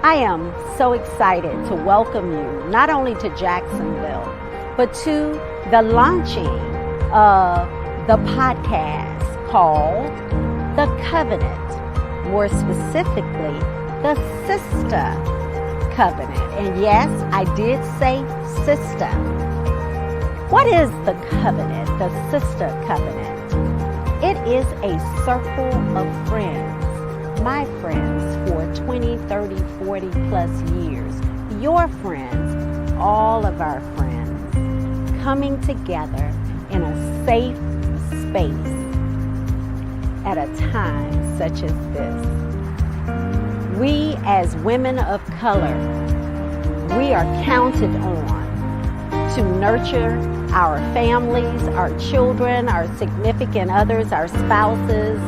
I am so excited to welcome you not only to Jacksonville, but to the launching of the podcast called The Covenant, more specifically, the Sister Covenant. And yes, I did say sister. What is the covenant, the Sister Covenant? It is a circle of friends, my friends for 20, 30, 40 plus years, your friends, all of our friends, coming together in a safe space at a time such as this. We as women of color, we are counted on to nurture our families, our children, our significant others, our spouses,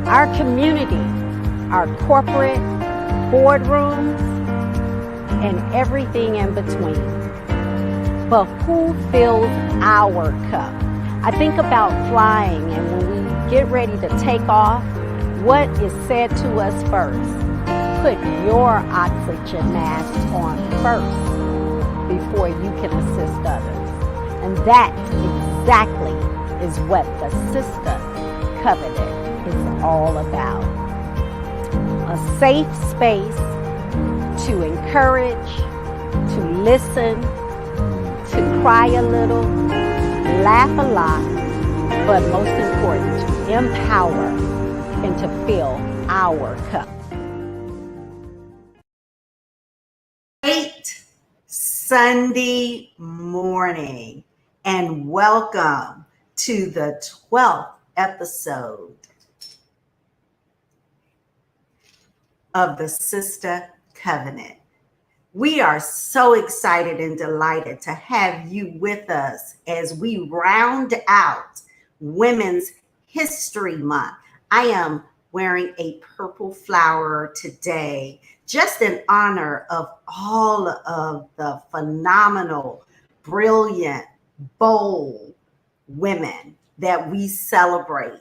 our community, our corporate boardrooms, and everything in between. But who fills our cup? I think about flying, and when we get ready to take off, what is said to us first? Put your oxygen mask on first before you can assist others. And that exactly is what the Sister Covenant is all about. A safe space to encourage, to listen, to cry a little, laugh a lot, but most important, to empower and to fill our cup. Great Sunday morning, and welcome to the 12th episode of the Sister Covenant. We are so excited and delighted to have you with us as we round out Women's History Month. I am wearing a purple flower today, just in honor of all of the phenomenal, brilliant, bold women that we celebrate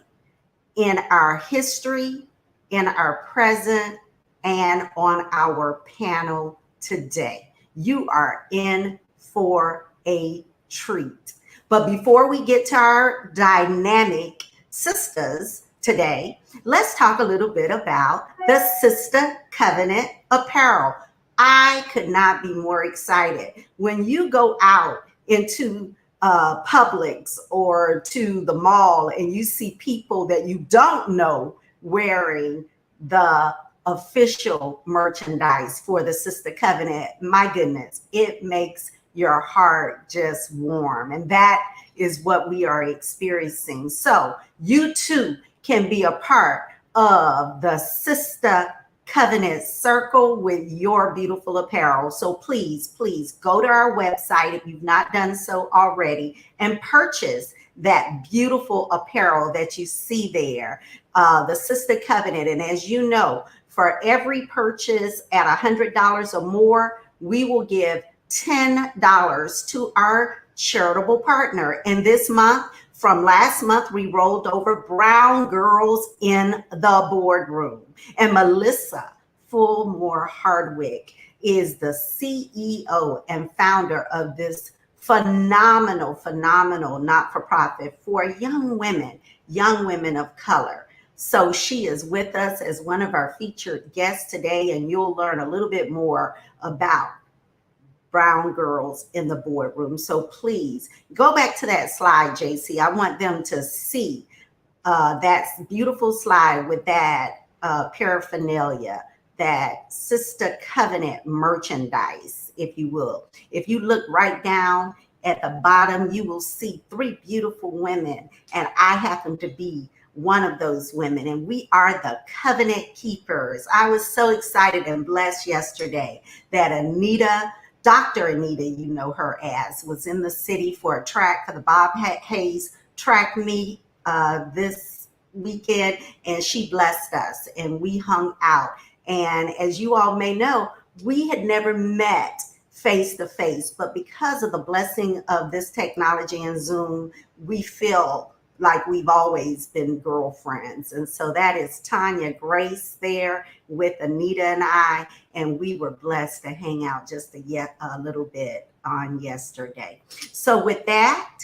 in our history, in our present, and on our panel today. You are in for a treat. But before we get to our dynamic sisters today, let's talk a little bit about the Sister Covenant apparel. I could not be more excited. When you go out into Publix or to the mall and you see people that you don't know wearing the official merchandise for the Sister Covenant, my goodness, it makes your heart just warm. And that is what we are experiencing. So you too can be a part of the Sister Covenant circle with your beautiful apparel. So please go to our website if you've not done so already and purchase that beautiful apparel that you see there, the Sister Covenant. And as you know, for every purchase at $100 or more, we will give $10 to our charitable partner. And this month, from last month, we rolled over Brown Girls in the Boardroom. And Melissa Fullmore Hardwick is the CEO and founder of this phenomenal not-for-profit for young women of color. So she is with us as one of our featured guests today, and you'll learn a little bit more about Brown Girls in the Boardroom. So please go back to that slide, JC. I want them to see that beautiful slide with that paraphernalia, that Sister Covenant merchandise, if you will. If you look right down at the bottom, you will see three beautiful women, and I happen to be one of those women, and we are the covenant keepers. I was so excited and blessed yesterday that Dr. Anita, you know her as, was in the city for the Bob Hayes track meet this weekend, and she blessed us and we hung out. And as you all may know, we had never met face to face, but because of the blessing of this technology and Zoom, we feel like we've always been girlfriends. And so that is Tanya Grace there with Anita and I. And we were blessed to hang out just a little bit on yesterday. So with that,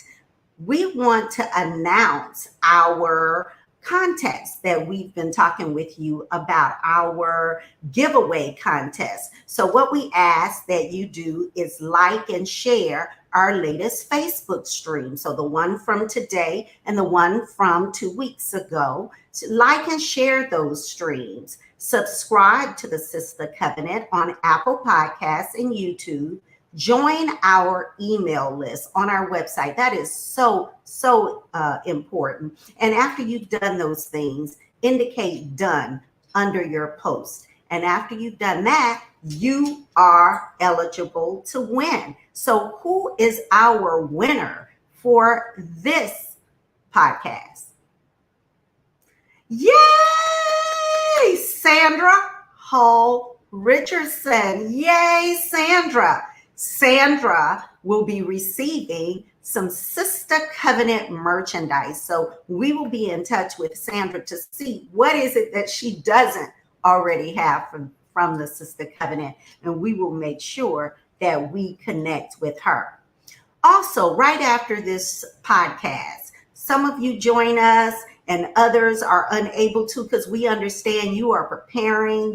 we want to announce our contest that we've been talking with you about, our giveaway contest. So what we ask that you do is like and share our latest Facebook stream. So the one from today and the one from 2 weeks ago. So like and share those streams. Subscribe to the Sister Covenant on Apple Podcasts and YouTube. Join our email list on our website. That is so important. And after you've done those things, indicate done under your post. And after you've done that, you are eligible to win. So who is our winner for this podcast? Yay! Sandra Hall Richardson. Yay, Sandra. Sandra will be receiving some Sister Covenant merchandise. So we will be in touch with Sandra to see what is it that she doesn't already have from the Sister Covenant. And we will make sure that we connect with her. Also, right after this podcast, some of you join us and others are unable to, because we understand you are preparing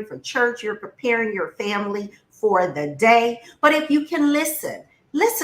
for church, you're preparing your family for the day. But if you can listen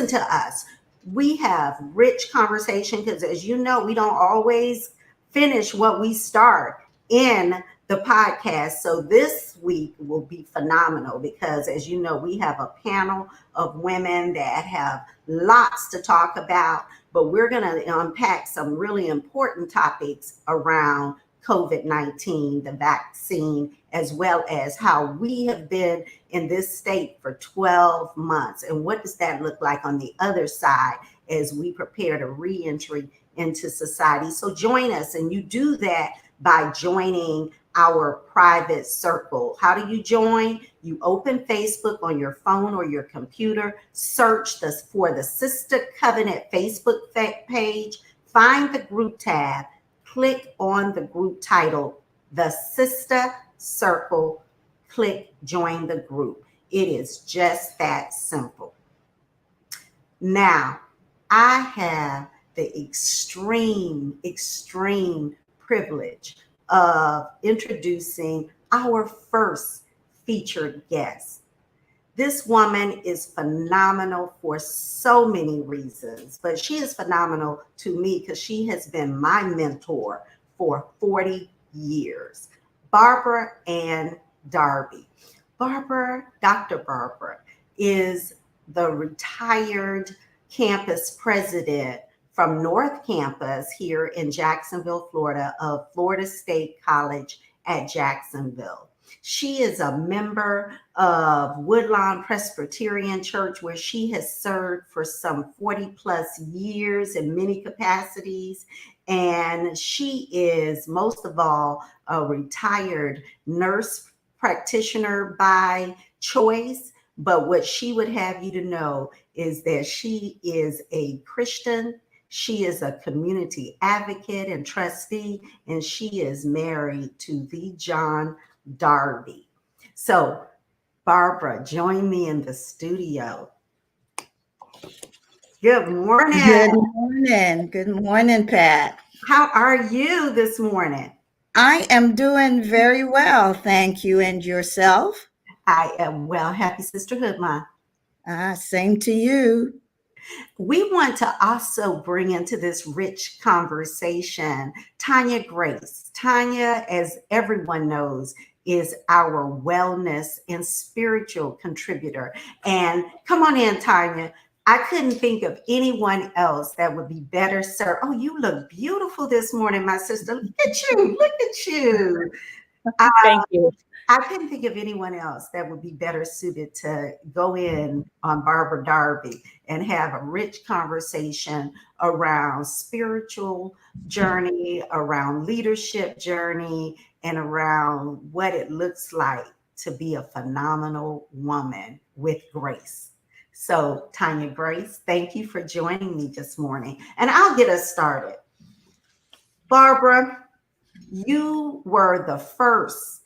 to us. We have rich conversation because, as you know, we don't always finish what we start in the podcast. So this week will be phenomenal because, as you know, we have a panel of women that have lots to talk about, but we're going to unpack some really important topics around COVID-19, the vaccine, as well as how we have been in this state for 12 months. And what does that look like on the other side as we prepare to re-entry into society? So join us, and you do that by joining our private circle. How do you join? You open Facebook on your phone or your computer, search for the Sister Covenant Facebook page, find the group tab, click on the group title, The Sister Circle, click join the group. It is just that simple. Now, I have the extreme privilege of introducing our first featured guest. This woman is phenomenal for so many reasons, but she is phenomenal to me because she has been my mentor for 40 years. Barbara Ann Darby. Dr. Barbara is the retired campus president from North Campus here in Jacksonville, Florida, of Florida State College at Jacksonville. She is a member of Woodlawn Presbyterian Church, where she has served for some 40 plus years in many capacities. And she is, most of all, a retired nurse practitioner by choice. But what she would have you to know is that she is a Christian. She is a community advocate and trustee, and she is married to the John Darby. So, Barbara, join me in the studio. Good morning. Good morning. Good morning, Pat. How are you this morning? I am doing very well, thank you. And yourself? I am well. Happy Sisterhood Month. Same to you. We want to also bring into this rich conversation Tanya Grace. Tanya, as everyone knows, is our wellness and spiritual contributor. And come on in, Tanya. I couldn't think of anyone else that would be better served. Oh, you look beautiful this morning, my sister. Look at you. Look at you. Thank you. I couldn't think of anyone else that would be better suited to go in on Barbara Darby and have a rich conversation around spiritual journey, around leadership journey, and around what it looks like to be a phenomenal woman with grace. So, Tanya Grace, thank you for joining me this morning. And I'll get us started. Barbara, you were the first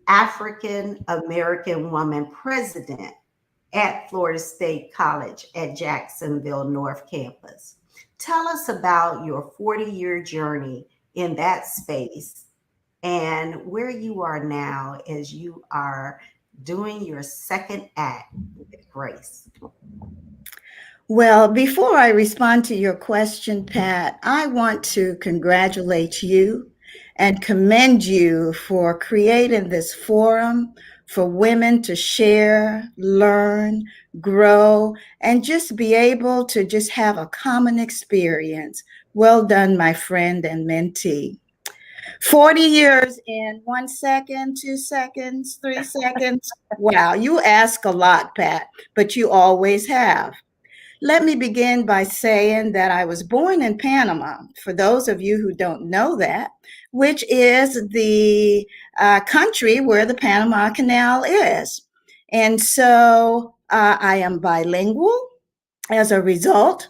African American woman president at Florida State College at Jacksonville North Campus. Tell us about your 40-year journey in that space and where you are now as you are doing your second act with Grace. Well, before I respond to your question, Pat, I want to congratulate you and commend you for creating this forum for women to share, learn, grow, and just be able to just have a common experience. Well done, my friend and mentee. 40 years in 1 second, 2 seconds, 3 seconds. Wow, you ask a lot, Pat, but you always have. Let me begin by saying that I was born in Panama, for those of you who don't know that, which is the country where the Panama Canal is. And so I am bilingual as a result,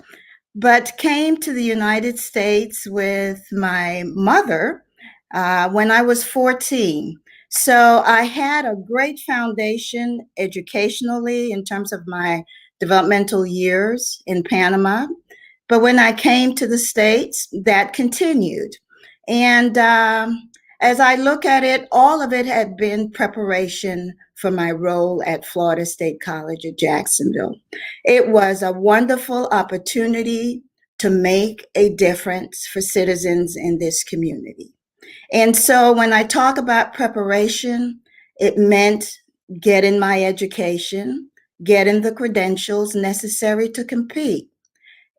but came to the United States with my mother when I was 14. So I had a great foundation educationally in terms of my developmental years in Panama. But when I came to the States, that continued. And as I look at it, all of it had been preparation for my role at Florida State College at Jacksonville. It was a wonderful opportunity to make a difference for citizens in this community. And so when I talk about preparation, it meant getting my education, getting the credentials necessary to compete.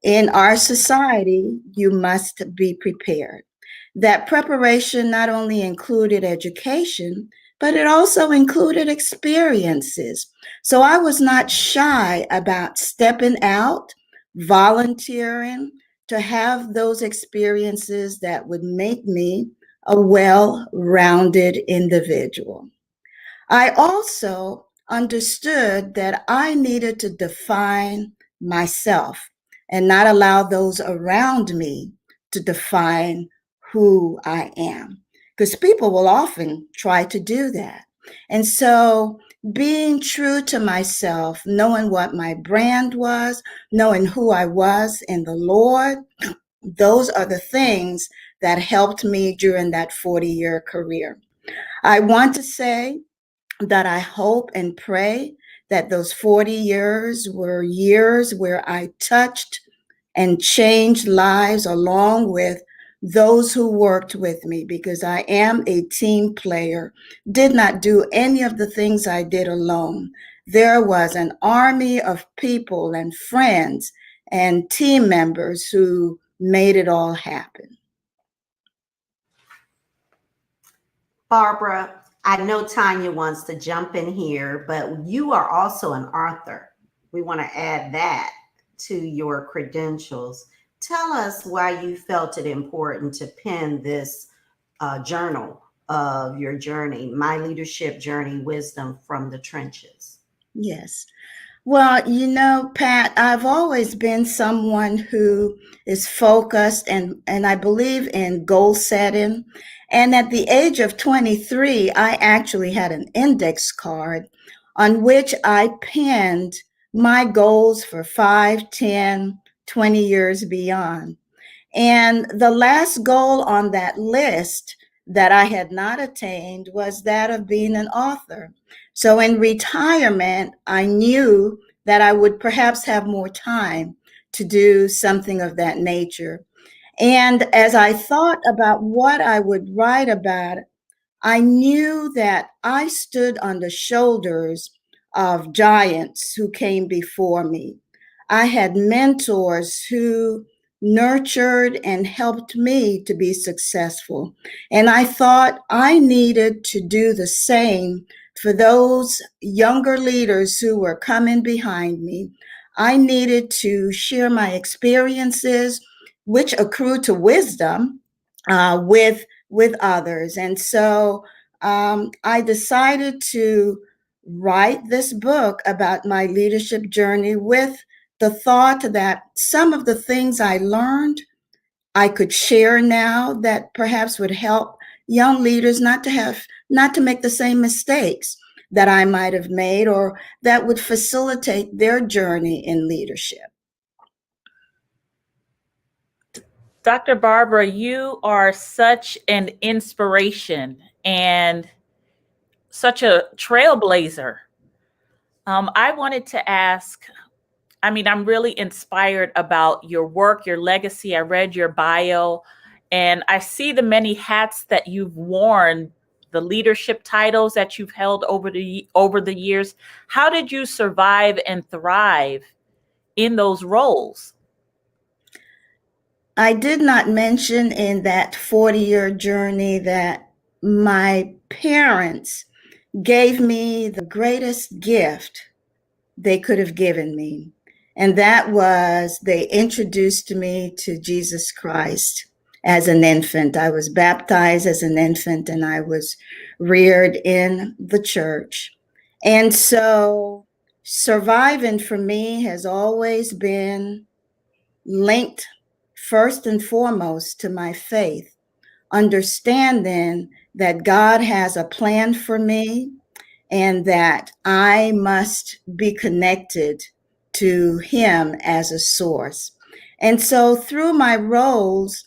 In our society, you must be prepared. That preparation not only included education, but it also included experiences. So I was not shy about stepping out, volunteering, to have those experiences that would make me a well-rounded individual. I also understood that I needed to define myself and not allow those around me to define who I am. Because people will often try to do that. And so being true to myself, knowing what my brand was, knowing who I was in the Lord, those are the things that helped me during that 40-year career. I want to say that I hope and pray that those 40 years were years where I touched and changed lives along with those who worked with me, because I am a team player, did not do any of the things I did alone. There was an army of people and friends and team members who made it all happen. Barbara, I know Tanya wants to jump in here, but you are also an author. We want to add that to your credentials. Tell us why you felt it important to pen this journal of your journey, My Leadership Journey, Wisdom from the Trenches. Yes. Well, you know, Pat, I've always been someone who is focused and I believe in goal setting. And at the age of 23, I actually had an index card on which I penned my goals for 5, 10, 20 years beyond. And the last goal on that list that I had not attained was that of being an author. So in retirement, I knew that I would perhaps have more time to do something of that nature. And as I thought about what I would write about, I knew that I stood on the shoulders of giants who came before me. I had mentors who nurtured and helped me to be successful. And I thought I needed to do the same for those younger leaders who were coming behind me. I needed to share my experiences, which accrue to wisdom, with others. And so I decided to write this book about my leadership journey with the thought that some of the things I learned I could share now that perhaps would help young leaders not to make the same mistakes that I might have made, or that would facilitate their journey in leadership. Dr. Barbara, you are such an inspiration and such a trailblazer. I wanted to ask, I'm really inspired about your work, your legacy. I read your bio, and I see the many hats that you've worn, the leadership titles that you've held over the years. How did you survive and thrive in those roles? I did not mention in that 40-year journey that my parents gave me the greatest gift they could have given me. And that was they introduced me to Jesus Christ as an infant. I was baptized as an infant and I was reared in the church. And so surviving for me has always been linked first and foremost to my faith, understanding that God has a plan for me and that I must be connected to Him as a source. And so through my roles,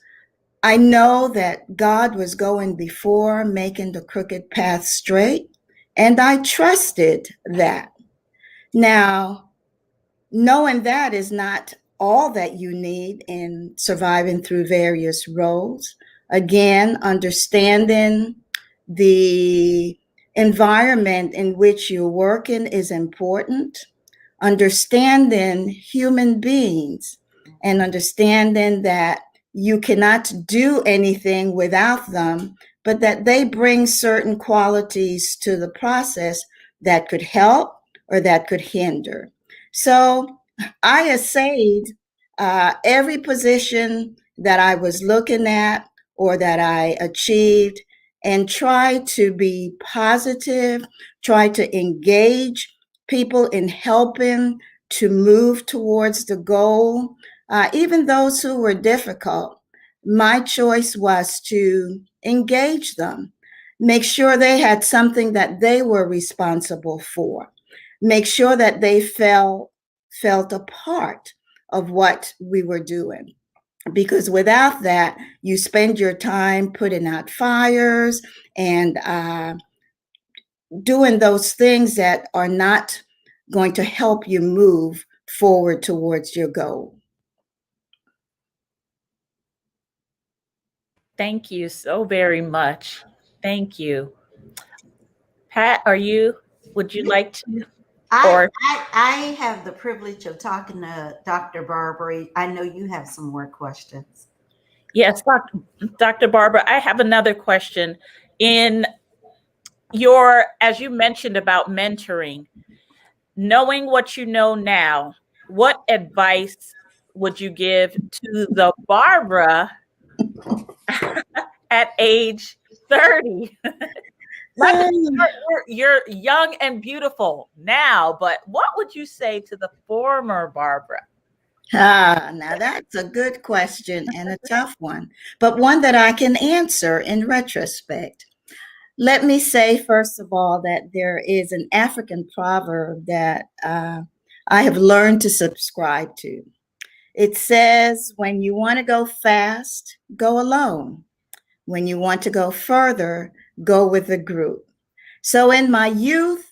I know that God was going before, making the crooked path straight, and I trusted that. Now, knowing that is not all that you need in surviving through various roles. Again, understanding the environment in which you're working is important. Understanding human beings and understanding that you cannot do anything without them, but that they bring certain qualities to the process that could help or that could hinder. So I essayed every position that I was looking at or that I achieved and try to be positive, try to engage people in helping to move towards the goal. Even those who were difficult, my choice was to engage them, make sure they had something that they were responsible for, make sure that they felt a part of what we were doing. Because without that, you spend your time putting out fires and doing those things that are not going to help you move forward towards your goal. Thank you so very much. Thank you. Pat, would you like to? I have the privilege of talking to Dr. Barbara. I know you have some more questions. Yes, Dr. Barbara, I have another question. As you mentioned about mentoring, knowing what you know now, what advice would you give to the Barbara at age 30? You're young and beautiful now, but what would you say to the former Barbara? Now that's a good question and a tough one, but one that I can answer in retrospect. Let me say, first of all, that there is an African proverb that I have learned to subscribe to. It says, when you want to go fast, go alone. When you want to go further, go with a group. So in my youth,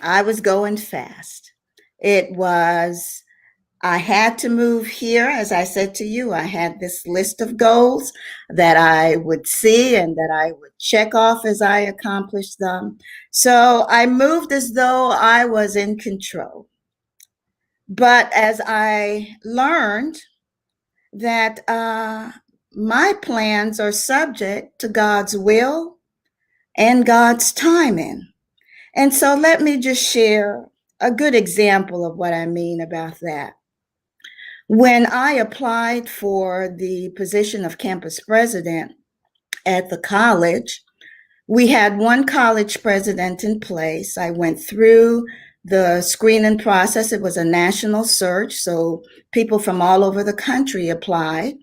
I was going fast. I had to move here. As I said to you, I had this list of goals that I would see and that I would check off as I accomplished them. So I moved as though I was in control. But as I learned that my plans are subject to God's will and God's timing. And so let me just share a good example of what I mean about that. When I applied for the position of campus president at the college, We had one college president in place. I went through the screening process. It was a national search, so people from all over the country applied.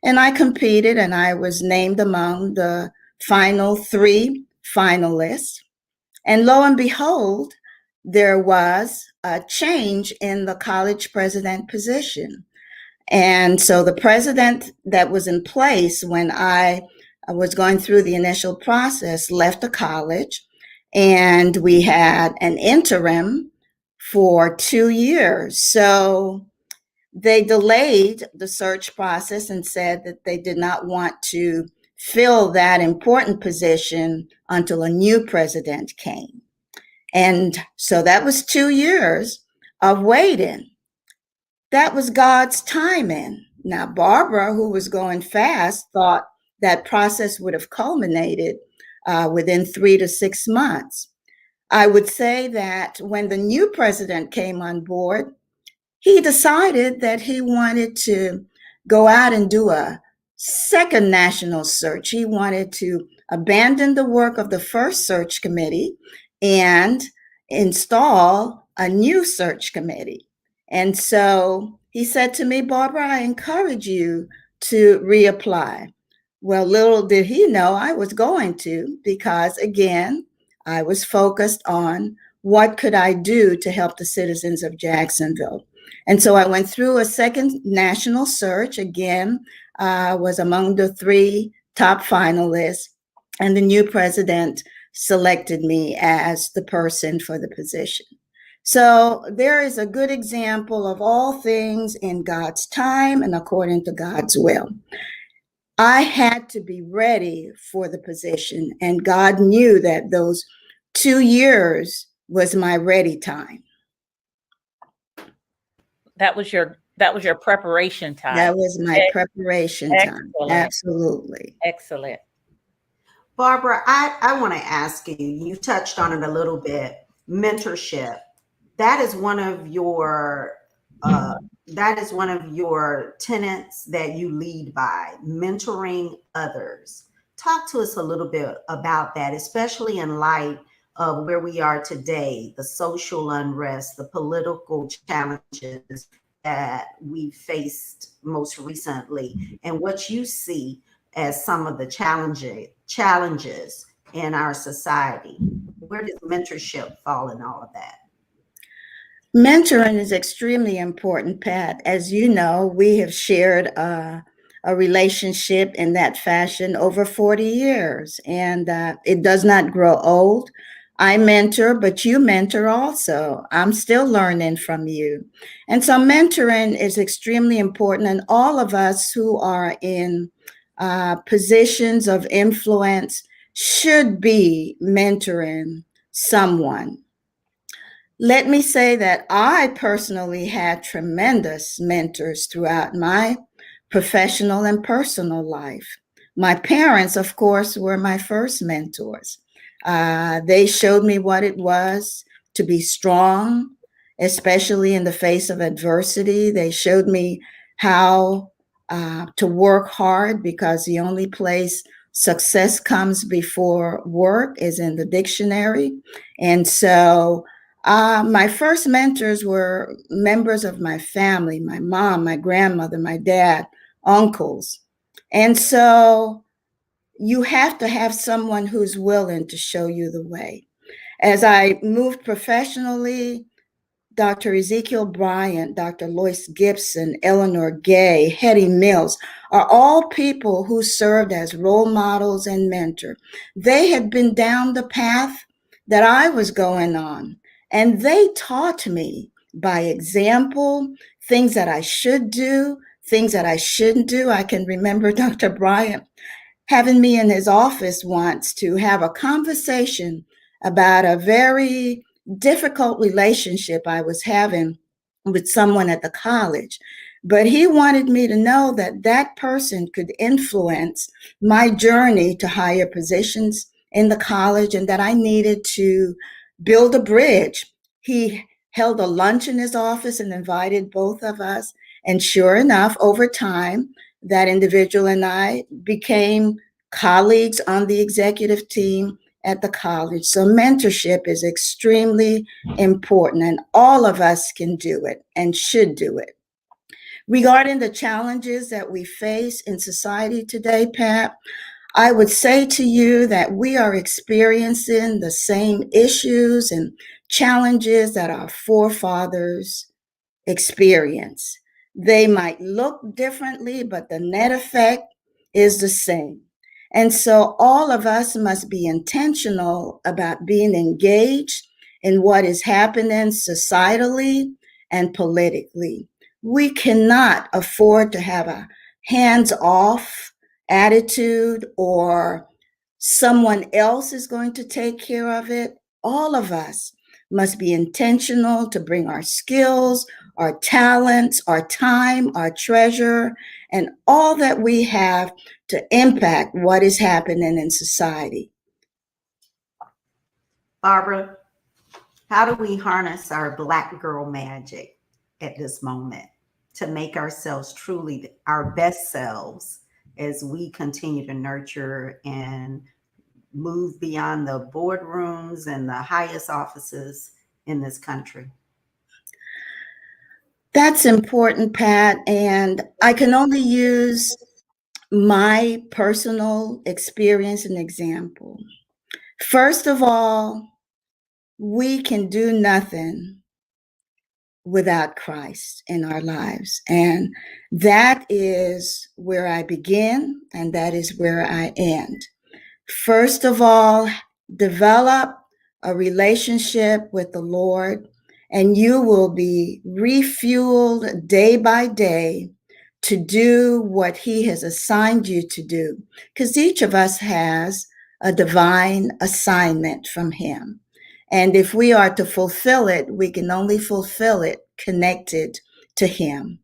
And I competed, and I was named among the final 3 finalists. And lo and behold, there was a change in the college president position. And so the president that was in place when I was going through the initial process left the college, and we had an interim for 2 years. So they delayed the search process and said that they did not want to fill that important position until a new president came. And so that was 2 years of waiting. That was God's timing. Now, Barbara, who was going fast, thought that process would have culminated within 3 to 6 months. I would say that when the new president came on board, he decided that he wanted to go out and do a second national search. He wanted to abandon the work of the first search committee and install a new search committee. And so he said to me, Barbara, I encourage you to reapply. Well, little did he know I was going to, because again, I was focused on what could I do to help the citizens of Jacksonville. And so I went through a second national search. Again, was among the 3 top finalists, and the new president selected me as the person for the position. So there is a good example of all things in God's time and according to God's will. I had to be ready for the position, and God knew that those 2 years was my ready time. That was your preparation time. That was my preparation time. Excellent. Absolutely. Excellent. Barbara, I want to ask you, you touched on it a little bit, mentorship. That is one of your tenets that you lead by, mentoring others. Talk to us a little bit about that, especially in light of where we are today, the social unrest, the political challenges that we faced most recently, and what you see as some of the challenges in our society. Where does mentorship fall in all of that? Mentoring is extremely important, Pat. As you know, we have shared a relationship in that fashion over 40 years, and it does not grow old. I mentor, but you mentor also. I'm still learning from you. And so mentoring is extremely important, and all of us who are in positions of influence should be mentoring someone. Let me say that I personally had tremendous mentors throughout my professional and personal life. My parents, of course, were my first mentors. They showed me what it was to be strong, especially in the face of adversity. They showed me how to work hard, because the only place success comes before work is in the dictionary. And so my first mentors were members of my family, my mom, my grandmother, my dad, uncles. And so you have to have someone who's willing to show you the way. As I moved professionally, Dr. Ezekiel Bryant, Dr. Lois Gibson, Eleanor Gay, Hetty Mills are all people who served as role models and mentors. They had been down the path that I was going on, and they taught me by example things that I should do, things that I shouldn't do. I can remember Dr. Bryant having me in his office once to have a conversation about a very difficult relationship I was having with someone at the college. But he wanted me to know that that person could influence my journey to higher positions in the college, and that I needed to build a bridge. He held a lunch in his office and invited both of us. And sure enough, over time, that individual and I became colleagues on the executive team at the college. So mentorship is extremely important, and all of us can do it and should do it. Regarding the challenges that we face in society today, Pat, I would say to you that we are experiencing the same issues and challenges that our forefathers experience. They might look differently, but the net effect is the same. And so all of us must be intentional about being engaged in what is happening societally and politically. We cannot afford to have a hands-off attitude or someone else is going to take care of it. All of us must be intentional to bring our skills, our talents, our time, our treasure, and all that we have to impact what is happening in society. Barbara, how do we harness our Black girl magic at this moment to make ourselves truly our best selves as we continue to nurture and move beyond the boardrooms and the highest offices in this country? That's important, Pat, and I can only use my personal experience and example. First of all, we can do nothing without Christ in our lives. And that is where I begin, and that is where I end. First of all, develop a relationship with the Lord, and you will be refueled day by day to do what He has assigned you to do, because each of us has a divine assignment from Him. And if we are to fulfill it, we can only fulfill it connected to Him.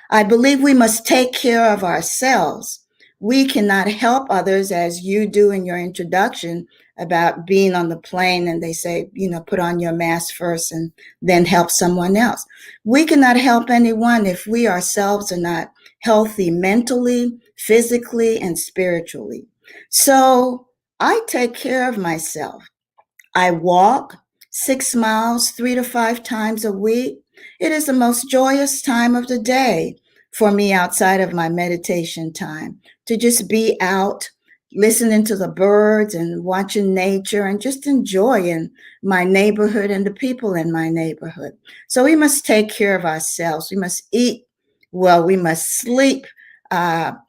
I believe we must take care of ourselves. We cannot help others, as you do in your introduction about being on the plane and they say, put on your mask first and then help someone else. We cannot help anyone if we ourselves are not healthy mentally, physically, and spiritually. So I take care of myself. I walk 6 miles 3 to 5 times a week. It is the most joyous time of the day for me outside of my meditation time, to just be out listening to the birds and watching nature and just enjoying my neighborhood and the people in my neighborhood. So we must take care of ourselves. We must eat well. We must sleep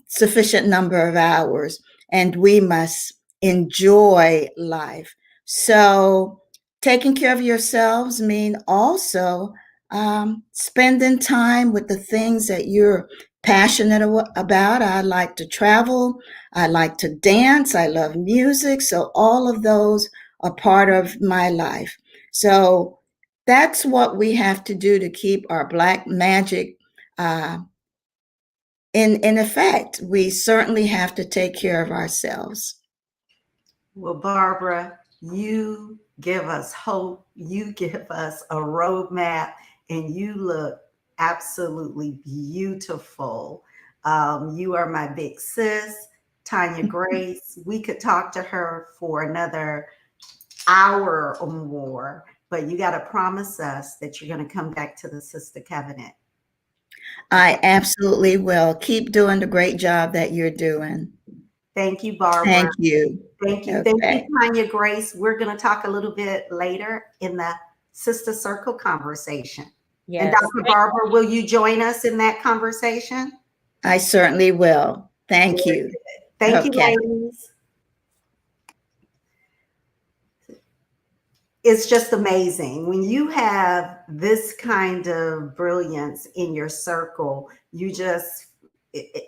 sufficient number of hours, and we must enjoy life. So taking care of yourselves mean also spending time with the things that you're passionate about. I like to travel. I like to dance. I love music. So all of those are part of my life. So that's what we have to do to keep our Black magic in effect. We certainly have to take care of ourselves. Well, Barbara, you give us hope. You give us a roadmap, and you look absolutely beautiful. You are my big sis, Tanya Grace. We could talk to her for another hour or more, but you got to promise us that you're going to come back to the Sister Covenant. I absolutely will. Keep doing the great job that you're doing. Thank you, Barbara. Thank you. Thank you. Okay. Thank you, Tanya Grace. We're going to talk a little bit later in the Sister Circle conversation. Yes. And Dr. Barbara, will you join us in that conversation? I certainly will. Thank you. Thank you, ladies. It's just amazing. When you have this kind of brilliance in your circle,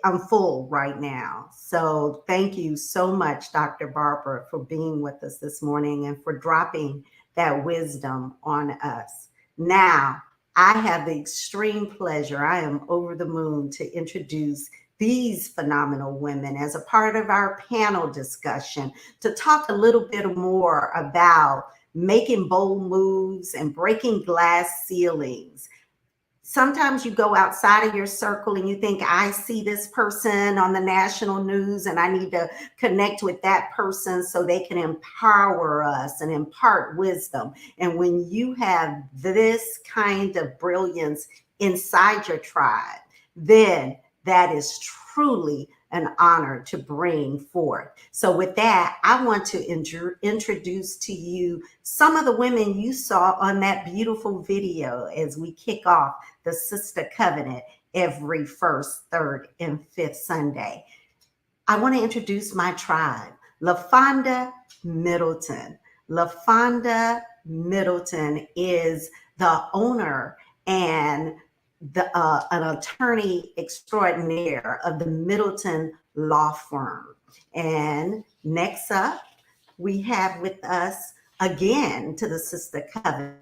I'm full right now. So thank you so much, Dr. Barbara, for being with us this morning and for dropping that wisdom on us. Now, I have the extreme pleasure, I am over the moon to introduce these phenomenal women as a part of our panel discussion to talk a little bit more about making bold moves and breaking glass ceilings. Sometimes you go outside of your circle and you think, I see this person on the national news and I need to connect with that person so they can empower us and impart wisdom. And when you have this kind of brilliance inside your tribe, then that is truly an honor to bring forth. So with that, I want to introduce to you some of the women you saw on that beautiful video as we kick off the Sister Covenant every first, third, and fifth Sunday. I want to introduce my tribe, LaFonda Middleton. LaFonda Middleton is the owner and an attorney extraordinaire of the Middleton Law Firm. And next up, we have with us again to the Sister Covenant,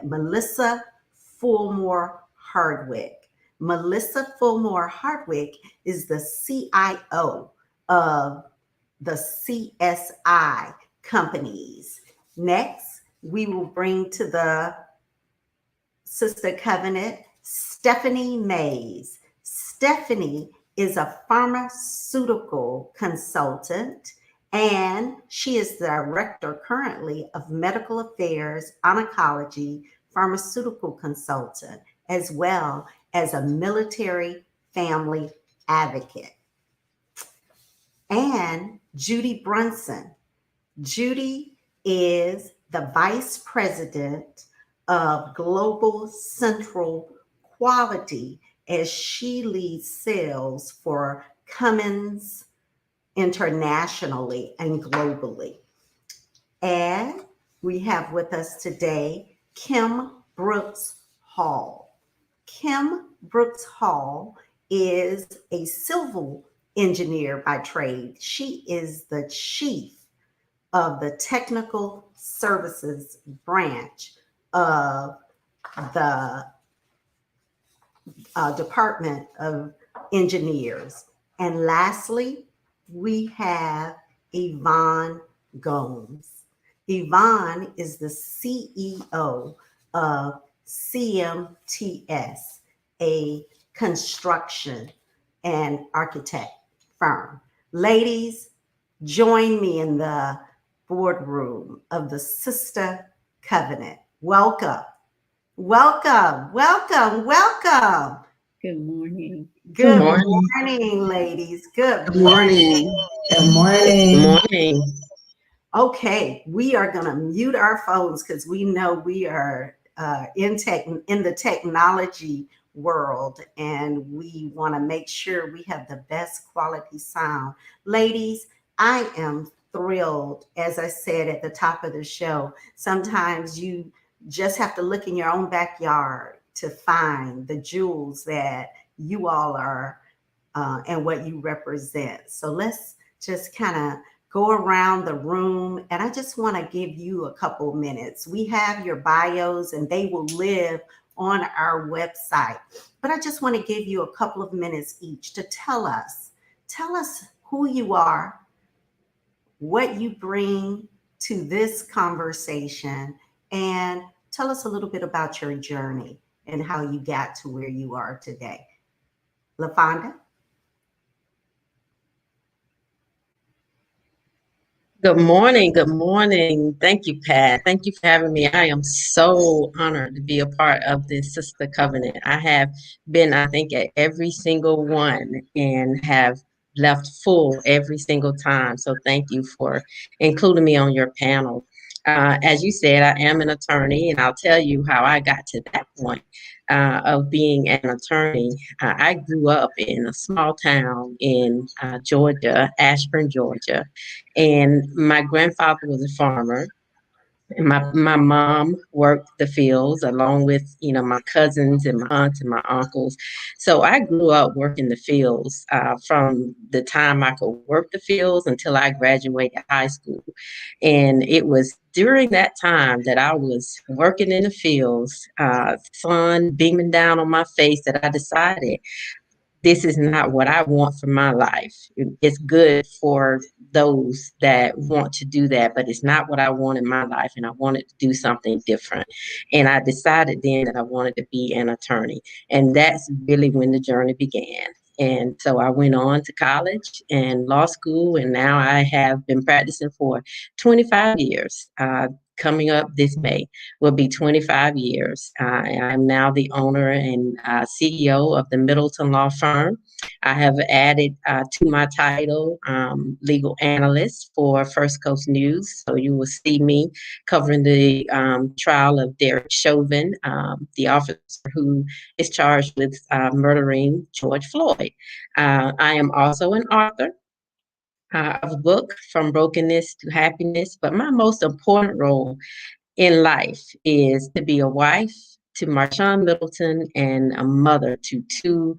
Melissa Fulmore Hardwick. Melissa Fulmore Hardwick is the CIO of the CSI companies. Next, we will bring to the Sister Covenant Stephanie Mays. Stephanie is a pharmaceutical consultant, and she is the director currently of medical affairs, oncology, pharmaceutical consultant, as well as a military family advocate. And Judy Brunson. Judy is the vice president of Global Central Quality as she leads sales for Cummins internationally and globally. And we have with us today Kim Brooks Hall. Kim Brooks Hall is a civil engineer by trade. She is the chief of the technical services branch of the Department of Engineers. And lastly, we have Yvonne Gomes. Yvonne is the CEO of CMTS, a construction and architect firm. Ladies, join me in the boardroom of the Sister Covenant. Welcome, welcome, welcome, welcome. Good morning. Good morning, ladies. Good morning. Good morning. Good morning. Okay, we are going to mute our phones because we know we are in the technology world, and we want to make sure we have the best quality sound. Ladies, I am thrilled. As I said at the top of the show, sometimes you just have to look in your own backyard to find the jewels that you all are and what you represent. So let's just kind of go around the room, and I just want to give you a couple minutes. We have your bios and they will live on our website, but I just want to give you a couple of minutes each to tell us who you are, what you bring to this conversation, and tell us a little bit about your journey and how you got to where you are today. LaFonda? Good morning. Good morning. Thank you, Pat. Thank you for having me. I am so honored to be a part of this Sister Covenant. I have been, I think, at every single one and have left full every single time. So thank you for including me on your panel. As you said, I am an attorney, and I'll tell you how I got to that point of being an attorney. I grew up in a small town in Georgia, Ashburn, Georgia, and my grandfather was a farmer. And my mom worked the fields along with, my cousins and my aunts and my uncles. So I grew up working the fields from the time I could work the fields until I graduated high school. And it was during that time that I was working in the fields, sun beaming down on my face, that I decided this is not what I want for my life. It's good for those that want to do that, but it's not what I want in my life. And I wanted to do something different. And I decided then that I wanted to be an attorney. And that's really when the journey began. And so I went on to college and law school, and now I have been practicing for 25 years. Coming up this May will be 25 years. I'm now the owner and CEO of the Middleton Law Firm. I have added to my title legal analyst for First Coast News. So you will see me covering the trial of Derek Chauvin, the officer who is charged with murdering George Floyd. I am also an author of a book, From Brokenness to Happiness. But my most important role in life is to be a wife to Marshawn Middleton and a mother to two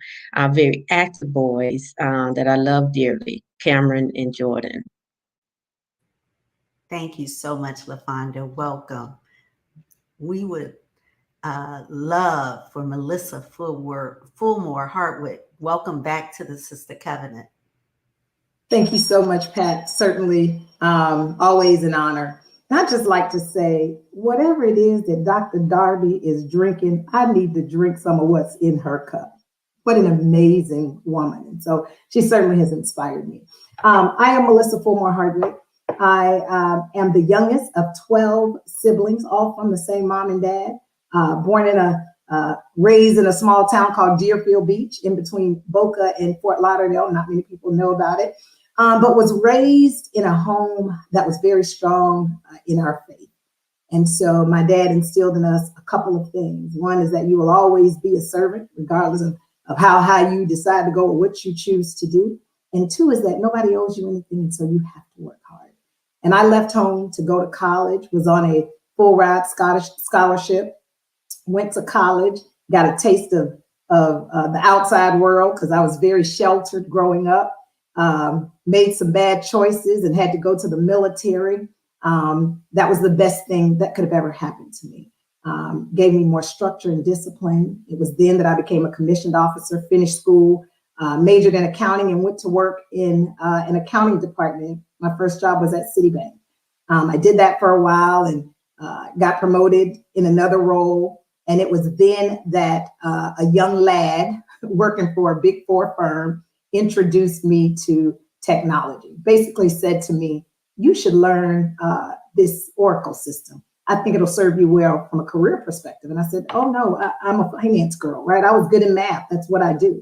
very active boys that I love dearly, Cameron and Jordan. Thank you so much, LaFonda. Welcome. We would love for Melissa Fulmore Hartwood. Welcome back to the Sister Covenant. Thank you so much, Pat. Certainly, always an honor. And I'd just like to say, whatever it is that Dr. Darby is drinking, I need to drink some of what's in her cup. What an amazing woman. And so she certainly has inspired me. I am Melissa Fulmore Hartwood. I am the youngest of 12 siblings, all from the same mom and dad, raised in a small town called Deerfield Beach in between Boca and Fort Lauderdale. Not many people know about it. But was raised in a home that was very strong in our faith. And so my dad instilled in us a couple of things. One is that you will always be a servant, regardless of how high you decide to go or what you choose to do. And two is that nobody owes you anything, and so you have to work hard. And I left home to go to college, was on a full ride scholarship, went to college, got a taste of the outside world because I was very sheltered growing up. Made some bad choices and had to go to the military. That was the best thing that could have ever happened to me. Gave me more structure and discipline. It was then that I became a commissioned officer, finished school, majored in accounting, and went to work in an accounting department. My first job was at Citibank. I did that for a while and got promoted in another role. And it was then that a young lad working for a Big Four firm introduced me to technology, basically said to me, you should learn this Oracle system. I think it'll serve you well from a career perspective. And I said, oh no, I'm a finance girl, right? I was good in math. That's what I do.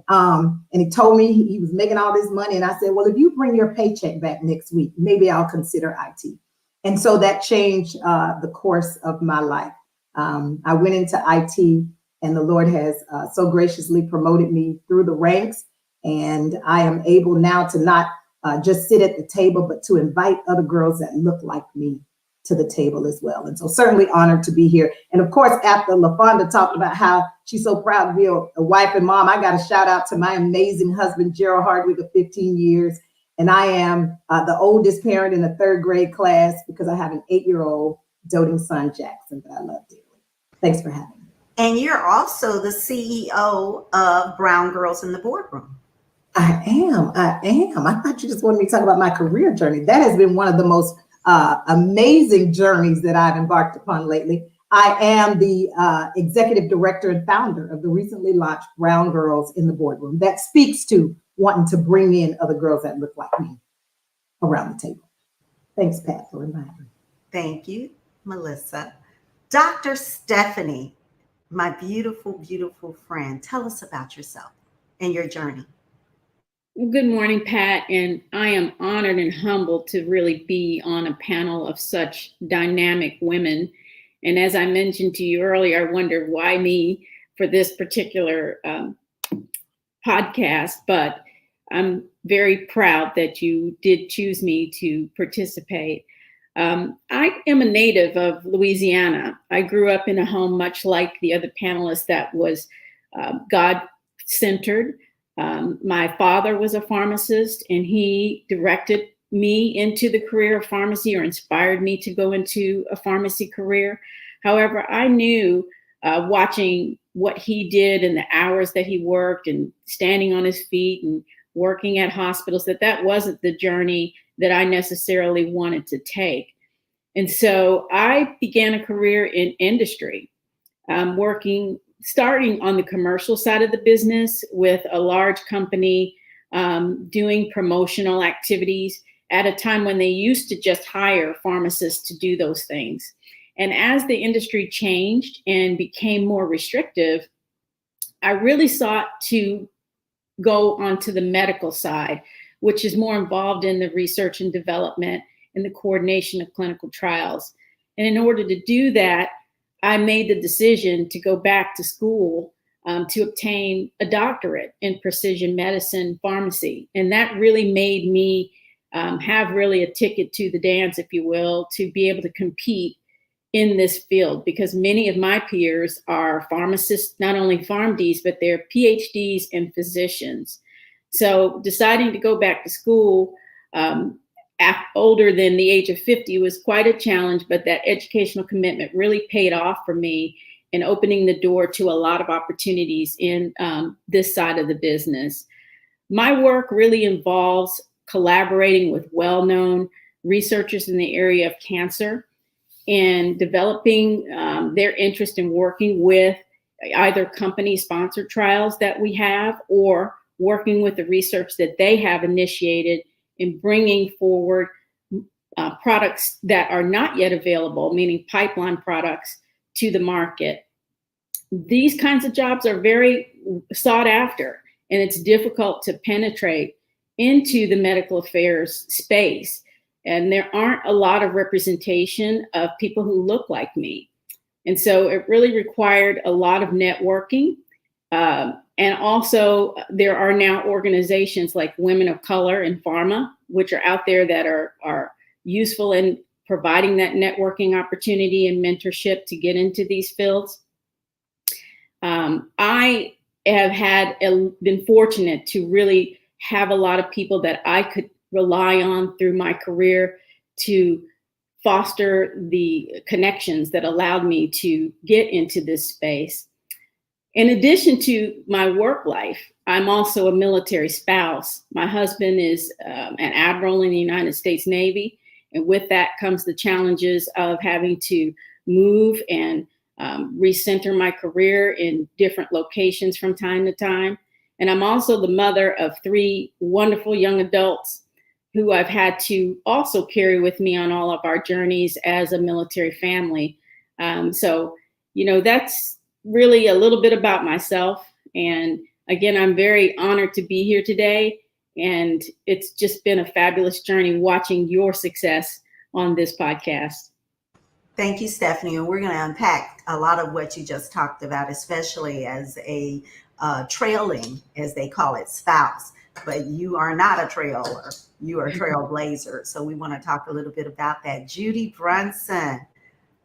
And he told me he was making all this money. And I said, well, if you bring your paycheck back next week, maybe I'll consider IT. And so that changed the course of my life. I went into IT, and the Lord has so graciously promoted me through the ranks. And I am able now to not just sit at the table, but to invite other girls that look like me to the table as well. And so certainly honored to be here. And of course, after LaFonda talked about how she's so proud to be a wife and mom, I got a shout out to my amazing husband, Gerald Hardwick, of 15 years. And I am the oldest parent in the third grade class because I have an 8-year-old doting son, Jackson, that I love dearly. Thanks for having me. And you're also the CEO of Brown Girls in the Boardroom. I am. I thought you just wanted me to talk about my career journey. That has been one of the most amazing journeys that I've embarked upon lately. I am the executive director and founder of the recently launched Brown Girls in the Boardroom. That speaks to wanting to bring in other girls that look like me around the table. Thanks, Pat, for reminding me. Thank you, Melissa. Dr. Stephanie, my beautiful, beautiful friend, tell us about yourself and your journey. Good morning, Pat, and I am honored and humbled to really be on a panel of such dynamic women. And as I mentioned to you earlier, I wondered why me for this particular podcast, but I'm very proud that you did choose me to participate. I am a native of Louisiana. I grew up in a home much like the other panelists that was God-centered. My father was a pharmacist, and he directed me into the career of pharmacy, or inspired me to go into a pharmacy career. However, I knew watching what he did and the hours that he worked and standing on his feet and working at hospitals, that wasn't the journey that I necessarily wanted to take. And so I began a career in industry, starting on the commercial side of the business with a large company, doing promotional activities at a time when they used to just hire pharmacists to do those things. And as the industry changed and became more restrictive, I really sought to go onto the medical side, which is more involved in the research and development and the coordination of clinical trials. And in order to do that, I made the decision to go back to school to obtain a doctorate in precision medicine pharmacy. And that really made me have really a ticket to the dance, if you will, to be able to compete in this field, because many of my peers are pharmacists, not only PharmDs, but they're PhDs and physicians. So deciding to go back to school older than the age of 50 was quite a challenge, but that educational commitment really paid off for me in opening the door to a lot of opportunities in this side of the business. My work really involves collaborating with well-known researchers in the area of cancer and developing their interest in working with either company-sponsored trials that we have or working with the research that they have initiated in bringing forward products that are not yet available, meaning pipeline products, to the market. These kinds of jobs are very sought after, and it's difficult to penetrate into the medical affairs space. And there aren't a lot of representation of people who look like me. And so it really required a lot of networking. And also there are now organizations like Women of Color in Pharma, which are out there that are useful in providing that networking opportunity and mentorship to get into these fields. I have been fortunate to really have a lot of people that I could rely on through my career to foster the connections that allowed me to get into this space. In addition to my work life, I'm also a military spouse. My husband is an admiral in the United States Navy, and with that comes the challenges of having to move and recenter my career in different locations from time to time. And I'm also the mother of 3 wonderful young adults who I've had to also carry with me on all of our journeys as a military family. So, that's really a little bit about myself. And again, I'm very honored to be here today. And it's just been a fabulous journey watching your success on this podcast. Thank you, Stephanie. And we're going to unpack a lot of what you just talked about, especially as a trailing, as they call it, spouse. But you are not a trailer. You are a trailblazer. So we want to talk a little bit about that. Judy Brunson,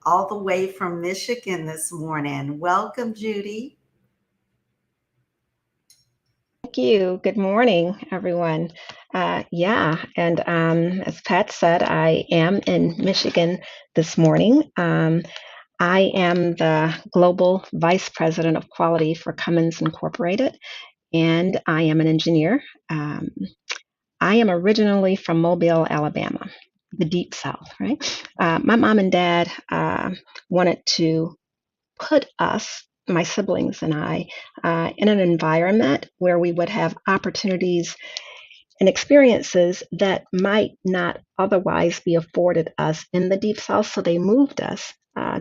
all the way from Michigan this morning. Welcome, Judy. Thank you. Good morning, everyone. And as Pat said, I am in Michigan this morning. I am the Global Vice President of Quality for Cummins Incorporated, and I am an engineer. I am originally from Mobile, Alabama, the Deep South, right? My mom and dad wanted to put us, my siblings and I, in an environment where we would have opportunities and experiences that might not otherwise be afforded us in the Deep South. So they moved us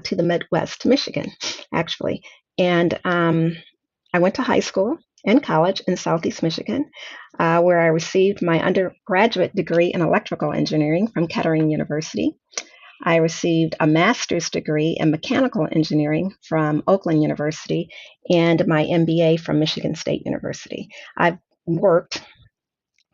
to the Midwest, to Michigan, actually. And I went to high school and college in Southeast Michigan, where I received my undergraduate degree in electrical engineering from Shattering University. I received a master's degree in mechanical engineering from Oakland University and my MBA from Michigan State University. I've worked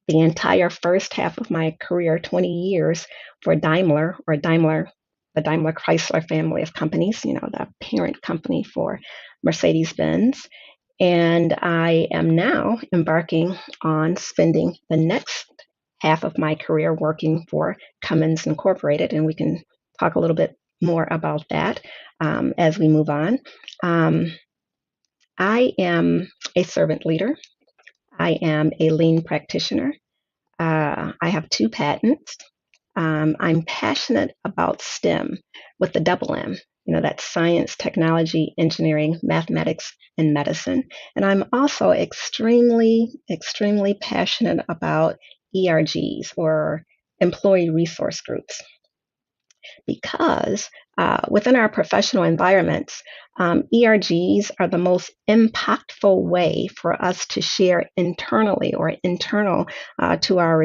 the entire first half of my career, 20 years, for Daimler, the Daimler Chrysler family of companies, the parent company for Mercedes-Benz. And I am now embarking on spending the next half of my career working for Cummins Incorporated, and we can talk a little bit more about that as we move on. I am a servant leader. I am a lean practitioner. I have 2 patents. I'm passionate about STEM with the double M. That's science, technology, engineering, mathematics, and medicine. And I'm also extremely, extremely passionate about ERGs, or employee resource groups, because within our professional environments, ERGs are the most impactful way for us to share internally or internal to our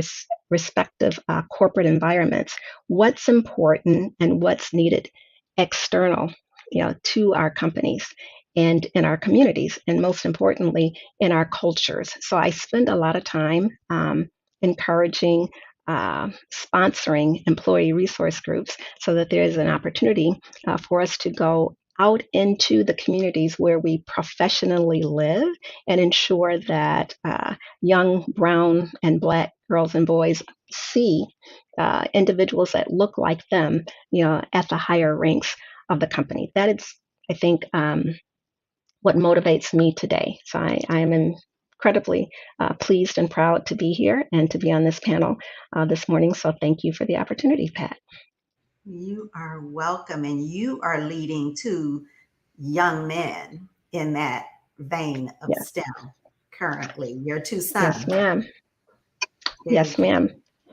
respective corporate environments what's important and what's needed external, to our companies and in our communities, and most importantly, in our cultures. So I spend a lot of time encouraging, sponsoring employee resource groups so that there is an opportunity for us to go out into the communities where we professionally live and ensure that young brown and Black girls and boys see individuals that look like them, at the higher ranks of the company. That is, I think, what motivates me today. So I am incredibly pleased and proud to be here and to be on this panel this morning. So thank you for the opportunity, Pat. You are welcome, and you are leading 2 young men in that vein of Yes. STEM currently. Your 2 Yes, sons. ma'am. Very Yes, cool. ma'am.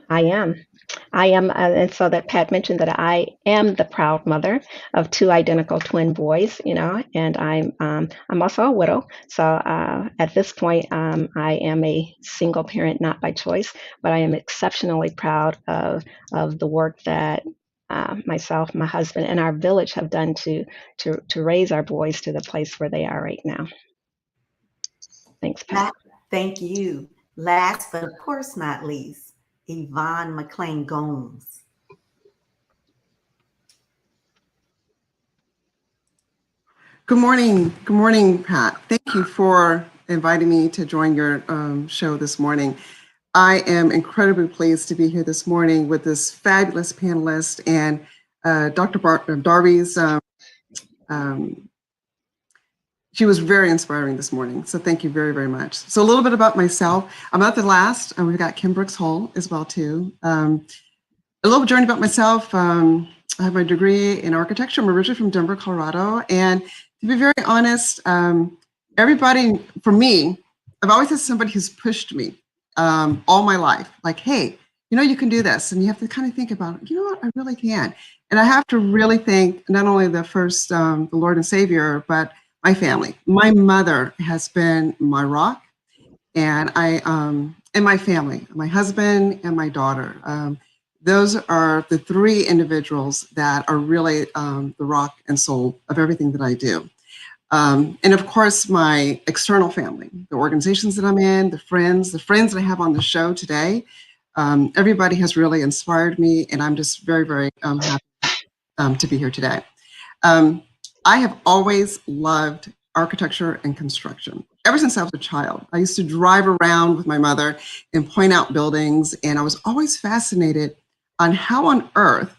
I am. And so that Pat mentioned that I am the proud mother of 2 identical twin boys, and I'm also a widow. So at this point, I am a single parent, not by choice, but I am exceptionally proud of the work that myself, my husband, and our village have done to raise our boys to the place where they are right now. Thanks, Pat. Thank you. Last but of course not least, Yvonne McLean Gomes. Good morning. Good morning, Pat. Thank you for inviting me to join your show this morning. I am incredibly pleased to be here this morning with this fabulous panelist, and Dr. Darby's. She was very inspiring this morning. So thank you very, very much. So a little bit about myself. I'm not the last. We've got Kim Brooks Hull as well too. A little journey about myself. I have my degree in architecture. I'm originally from Denver, Colorado. And to be very honest, everybody, for me, I've always had somebody who's pushed me all my life. Like, hey, you can do this. And you have to kind of think about, what, I really can. And I have to really thank not only the Lord and Savior, but my family. My mother has been my rock, and and my family, my husband and my daughter. Those are the 3 individuals that are really the rock and soul of everything that I do. And of course, my external family, the organizations that I'm in, the friends that I have on the show today. Everybody has really inspired me, and I'm just very, very happy to be here today. I have always loved architecture and construction. Ever since I was a child, I used to drive around with my mother and point out buildings, and I was always fascinated on how on earth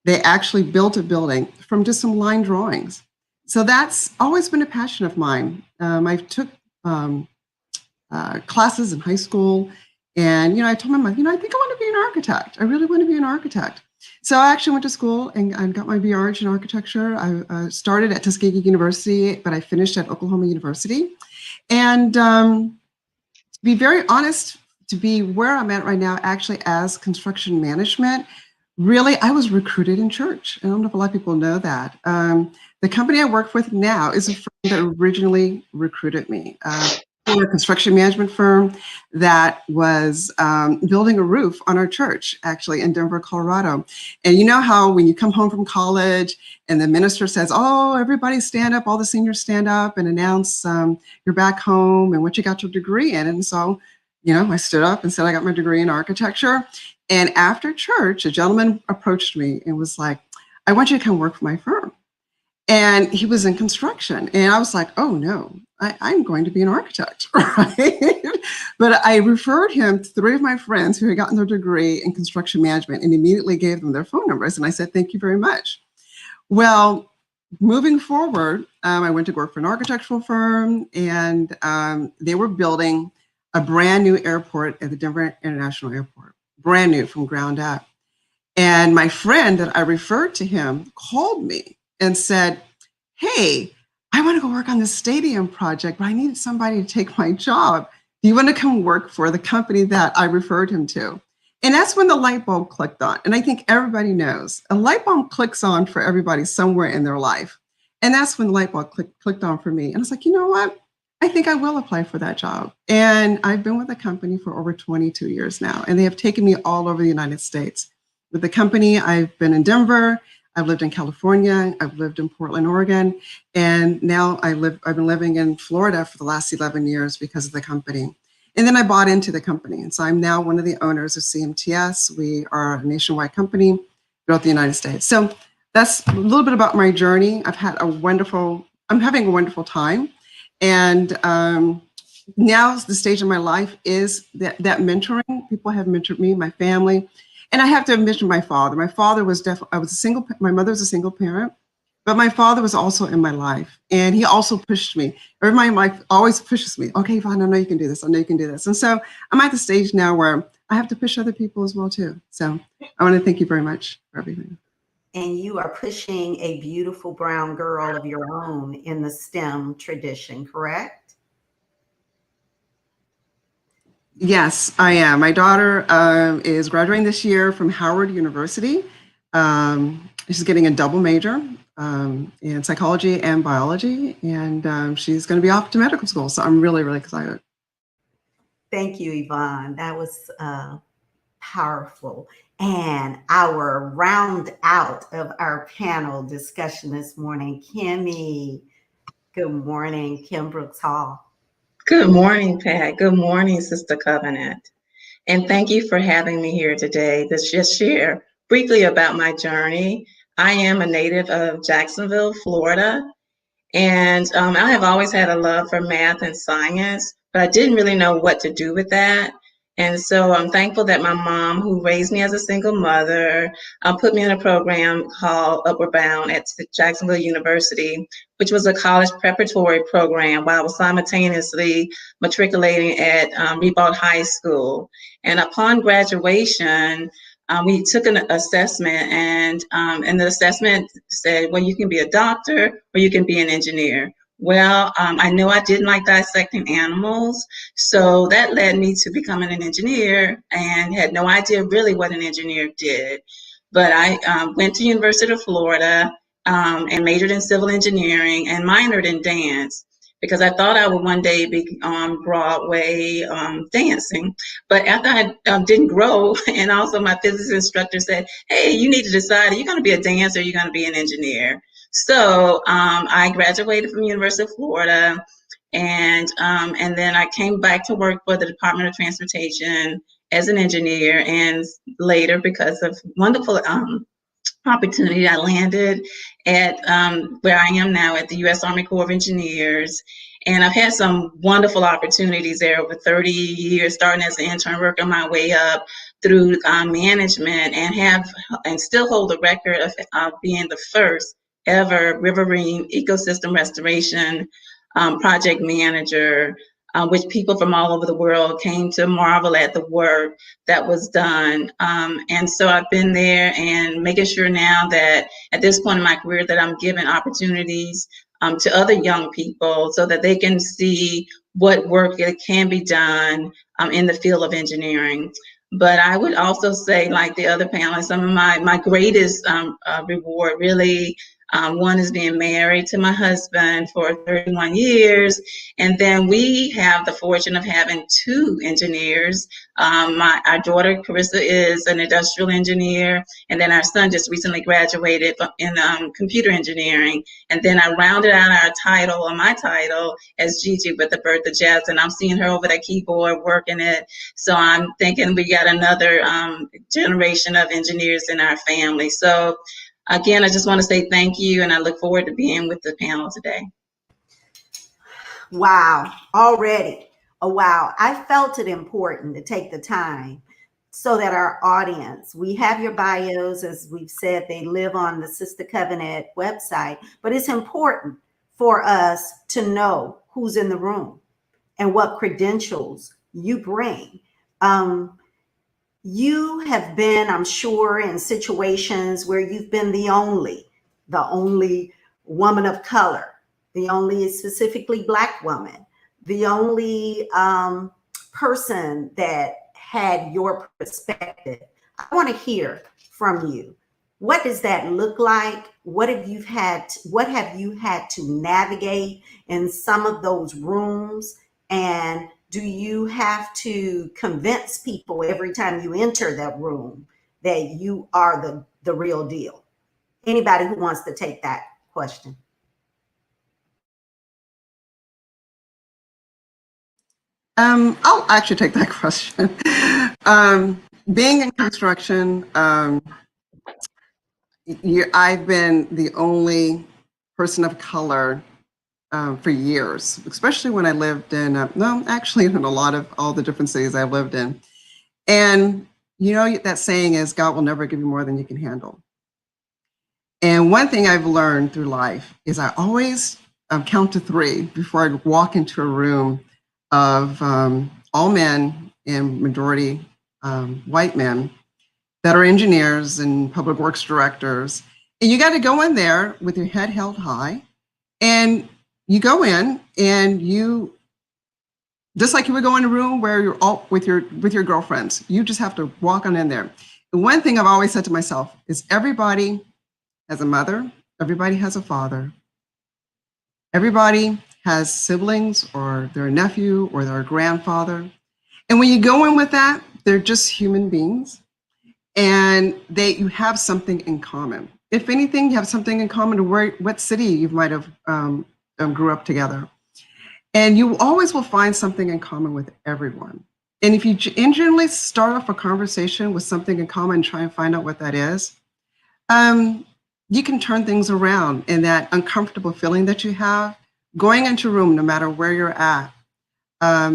they actually built a building from just some line drawings. So that's always been a passion of mine. I took classes in high school, and I told my mom, I think I want to be an architect. I really want to be an architect. So I actually went to school and got my BR in architecture. I started at Tuskegee University, but I finished at Oklahoma University. And to be very honest, to be where I'm at right now, actually as construction management, really, I was recruited in church. I don't know if a lot of people know that. The company I work with now is a firm that originally recruited me. A construction management firm that was building a roof on our church, actually in Denver, Colorado. And you know how when you come home from college and the minister says, oh, everybody stand up, all the seniors stand up and announce you're back home and what you got your degree in. And so, I stood up and said I got my degree in architecture. And after church, a gentleman approached me and was like, I want you to come work for my firm. And he was in construction. And I was like, oh no, I'm going to be an architect, right? But I referred him to 3 of my friends who had gotten their degree in construction management and immediately gave them their phone numbers. And I said, thank you very much. Well, moving forward, I went to work for an architectural firm, and they were building a brand new airport at the Denver International Airport, brand new from ground up. And my friend that I referred to him called me and said, hey, I want to go work on this stadium project, but I needed somebody to take my job. Do you want to come work for the company that I referred him to? And that's when the light bulb clicked on. And I think everybody knows a light bulb clicks on for everybody somewhere in their life. And that's when the light bulb clicked on for me. And I was like, you know what? I think I will apply for that job. And I've been with the company for over 22 years now, and they have taken me all over the United States. With the company, I've been in Denver, I've lived in California, I've lived in Portland, Oregon, and now I've been living in Florida for the last 11 years because of the company. And then I bought into the company. And so I'm now one of the owners of CMTS. We are a nationwide company throughout the United States. So that's a little bit about my journey. I'm having a wonderful time. And now the stage of my life is that mentoring. People have mentored me, my family. And I have to mention my father. My father was my mother was a single parent, but my father was also in my life. And he also pushed me. Everybody in my life always pushes me. Okay, Yvonne, I know you can do this. I know you can do this. And so I'm at the stage now where I have to push other people as well too. So I want to thank you very much for everything. And you are pushing a beautiful brown girl of your own in the STEM tradition, correct? Yes, I am. My daughter is graduating this year from Howard University. She's getting a double major in psychology and biology, and she's going to be off to medical school. So I'm really, really excited. Thank you, Yvonne. That was powerful. And our round out of our panel discussion this morning, Kimmy. Good morning, Kim Brooks Hall. Good morning, Pat. Good morning, Sister Covenant. And thank you for having me here today to just share briefly about my journey. I am a native of Jacksonville, Florida, and I have always had a love for math and science, but I didn't really know what to do with that. And so I'm thankful that my mom, who raised me as a single mother, put me in a program called Upward Bound at Jacksonville University, which was a college preparatory program while I was simultaneously matriculating at Ribault High School. And upon graduation, we took an assessment, and the assessment said, well, you can be a doctor or you can be an engineer. Well, I knew I didn't like dissecting animals, so that led me to becoming an engineer, and had no idea really what an engineer did. But I went to University of Florida and majored in civil engineering and minored in dance, because I thought I would one day be on Broadway dancing. But after I didn't grow, and also my physics instructor said, hey, you need to decide, are you going to be a dancer or are you going to be an engineer? So I graduated from University of Florida, and then I came back to work for the Department of Transportation as an engineer, and later, because of wonderful opportunity, I landed at where I am now at the U.S. Army Corps of Engineers. And I've had some wonderful opportunities there over 30 years, starting as an intern, working my way up through management, and still hold the record of being the first ever riverine ecosystem restoration project manager, which people from all over the world came to marvel at the work that was done. And so I've been there and making sure now that at this point in my career that I'm giving opportunities to other young people so that they can see what work that can be done in the field of engineering. But I would also say, like the other panelists, some of my greatest reward really, one is being married to my husband for 31 years. And then we have the fortune of having two engineers. Our daughter, Carissa, is an industrial engineer. And then our son just recently graduated in computer engineering. And then I rounded out my title as Gigi with the Birth of Jazz. And I'm seeing her over that keyboard working it. So I'm thinking we got another generation of engineers in our family. So again, I just want to say thank you, and I look forward to being with the panel today. Wow, already. Oh, wow. I felt it important to take the time so that our audience, we have your bios, as we've said, they live on the Sister Covenant website, but it's important for us to know who's in the room and what credentials you bring. You have been, I'm sure, in situations where you've been the only woman of color, the only specifically Black woman, the only person that had your perspective. I want to hear from you. What does that look like? What have you had to navigate in some of those rooms? And do you have to convince people every time you enter that room that you are the real deal? Anybody who wants to take that question? I'll actually take that question. Being in construction, I've been the only person of color for years, especially when I lived in, actually in a lot of all the different cities I've lived in. And you know, that saying is, God will never give you more than you can handle. And one thing I've learned through life is I always count to 3 before I walk into a room of all men and majority white men that are engineers and public works directors. And you got to go in there with your head held high, and you go in and you, just like you would go in a room where you're all with your girlfriends, you just have to walk on in there. And one thing I've always said to myself is everybody has a mother, everybody has a father, everybody has siblings, or their nephew or their grandfather. And when you go in with that, they're just human beings, and you have something in common. If anything, you have something in common to what city you might have grew up together. And you always will find something in common with everyone. And if you genuinely start off a conversation with something in common and try and find out what that is, you can turn things around. And that uncomfortable feeling that you have, going into a room, no matter where you're at,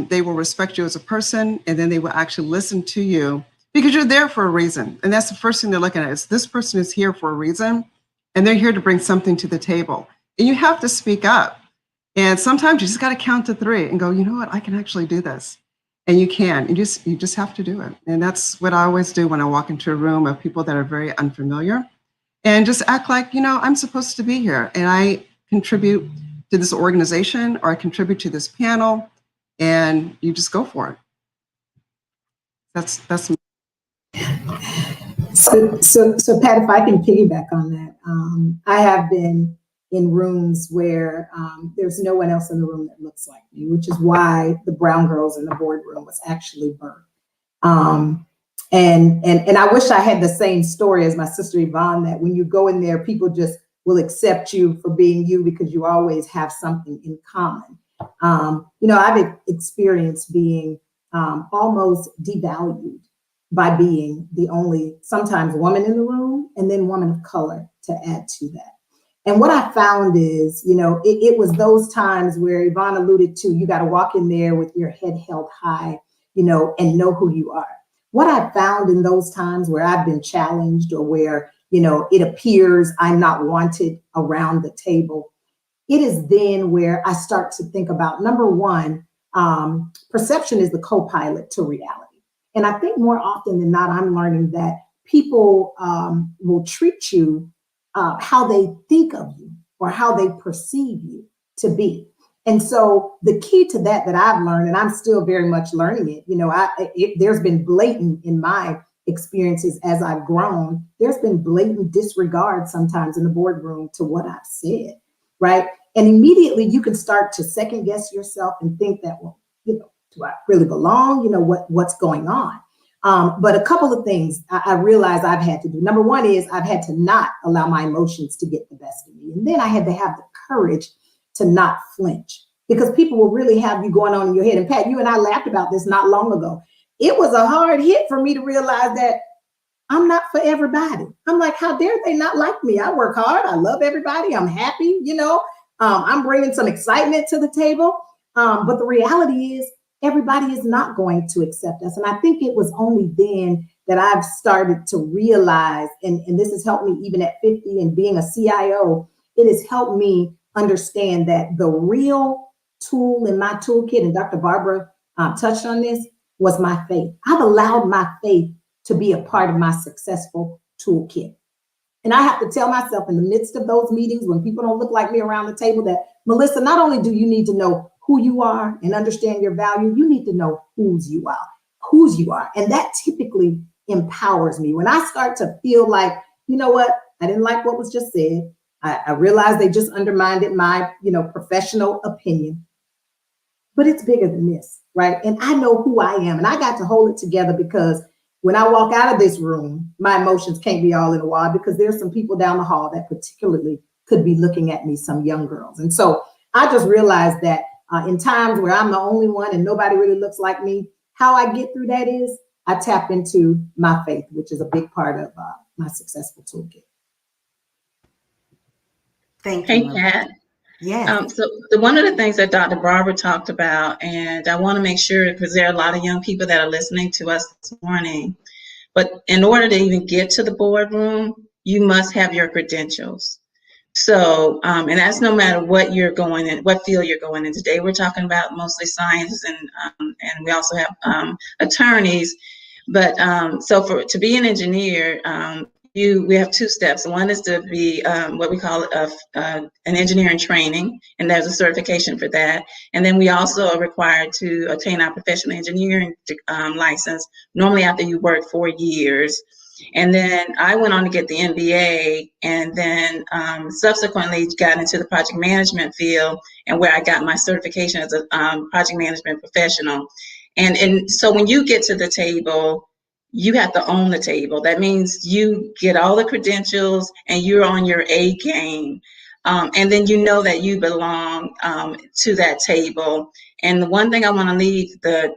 they will respect you as a person, and then they will actually listen to you because you're there for a reason. And that's the first thing they're looking at, is this person is here for a reason, and they're here to bring something to the table. And you have to speak up. And sometimes you just got to count to 3 and go, you know what, I can actually do this. And you can. You just have to do it. And that's what I always do when I walk into a room of people that are very unfamiliar, and just act like, you know, I'm supposed to be here, and I contribute to this organization, or I contribute to this panel, and you just go for it. That's So Pat, if I can piggyback on that, I have been in rooms where there's no one else in the room that looks like me, which is why the brown girls in the boardroom was actually birthed. And I wish I had the same story as my sister Yvonne, that when you go in there, people just will accept you for being you because you always have something in common. You know, I've experienced being almost devalued by being the only, sometimes woman in the room, and then woman of color to add to that. And what I found is, you know, it was those times where Yvonne alluded to, you got to walk in there with your head held high, you know, and know who you are. What I found in those times where I've been challenged, or where, you know, it appears I'm not wanted around the table, it is then where I start to think about, number one, perception is the co-pilot to reality. And I think more often than not, I'm learning that people will treat you how they think of you, or how they perceive you to be. And so the key to that I've learned, and I'm still very much learning it, you know, there's been blatant in my experiences as I've grown, there's been blatant disregard sometimes in the boardroom to what I've said, right? And immediately you can start to second guess yourself and think that, well, you know, do I really belong? You know, what's going on? But a couple of things I realized I've had to do. Number one is I've had to not allow my emotions to get the best of me. And then I had to have the courage to not flinch, because people will really have you going on in your head. And Pat, you and I laughed about this not long ago. It was a hard hit for me to realize that I'm not for everybody. I'm like, how dare they not like me? I work hard. I love everybody. I'm happy. You know, I'm bringing some excitement to the table. But the reality is everybody is not going to accept us. And I think it was only then that I've started to realize, and this has helped me even at 50 and being a CIO, it has helped me understand that the real tool in my toolkit, and Dr. Barbara touched on this, was my faith. I've allowed my faith to be a part of my successful toolkit. And I have to tell myself in the midst of those meetings when people don't look like me around the table that, Melissa, not only do you need to know who you are and understand your value, you need to know whose you are. And that typically empowers me. When I start to feel like, you know what, I didn't like what was just said. I realized they just undermined my, professional opinion. But it's bigger than this, right? And I know who I am. And I got to hold it together because when I walk out of this room, my emotions can't be all in a wad because there's some people down the hall that particularly could be looking at me, some young girls. And so I just realized that in times where I'm the only one and nobody really looks like me, how I get through that is I tap into my faith, which is a big part of my successful toolkit. Thank you. Hey, Pat. Yes. So one of the things that Dr. Barbara talked about, and I want to make sure, because there are a lot of young people that are listening to us this morning, but in order to even get to the boardroom, you must have your credentials. So, and that's no matter what you're going in, what field you're going in. Today, we're talking about mostly science, and we also have attorneys. But so to be an engineer, we have two steps. One is to be what we call an engineer in training, and there's a certification for that. And then we also are required to obtain our professional engineering license, normally after you work 4 years. And then I went on to get the MBA, and then subsequently got into the project management field, and where I got my certification as a project management professional. And so when you get to the table, you have to own the table. That means you get all the credentials and you're on your A game. And then you know that you belong to that table. And the one thing I want to leave the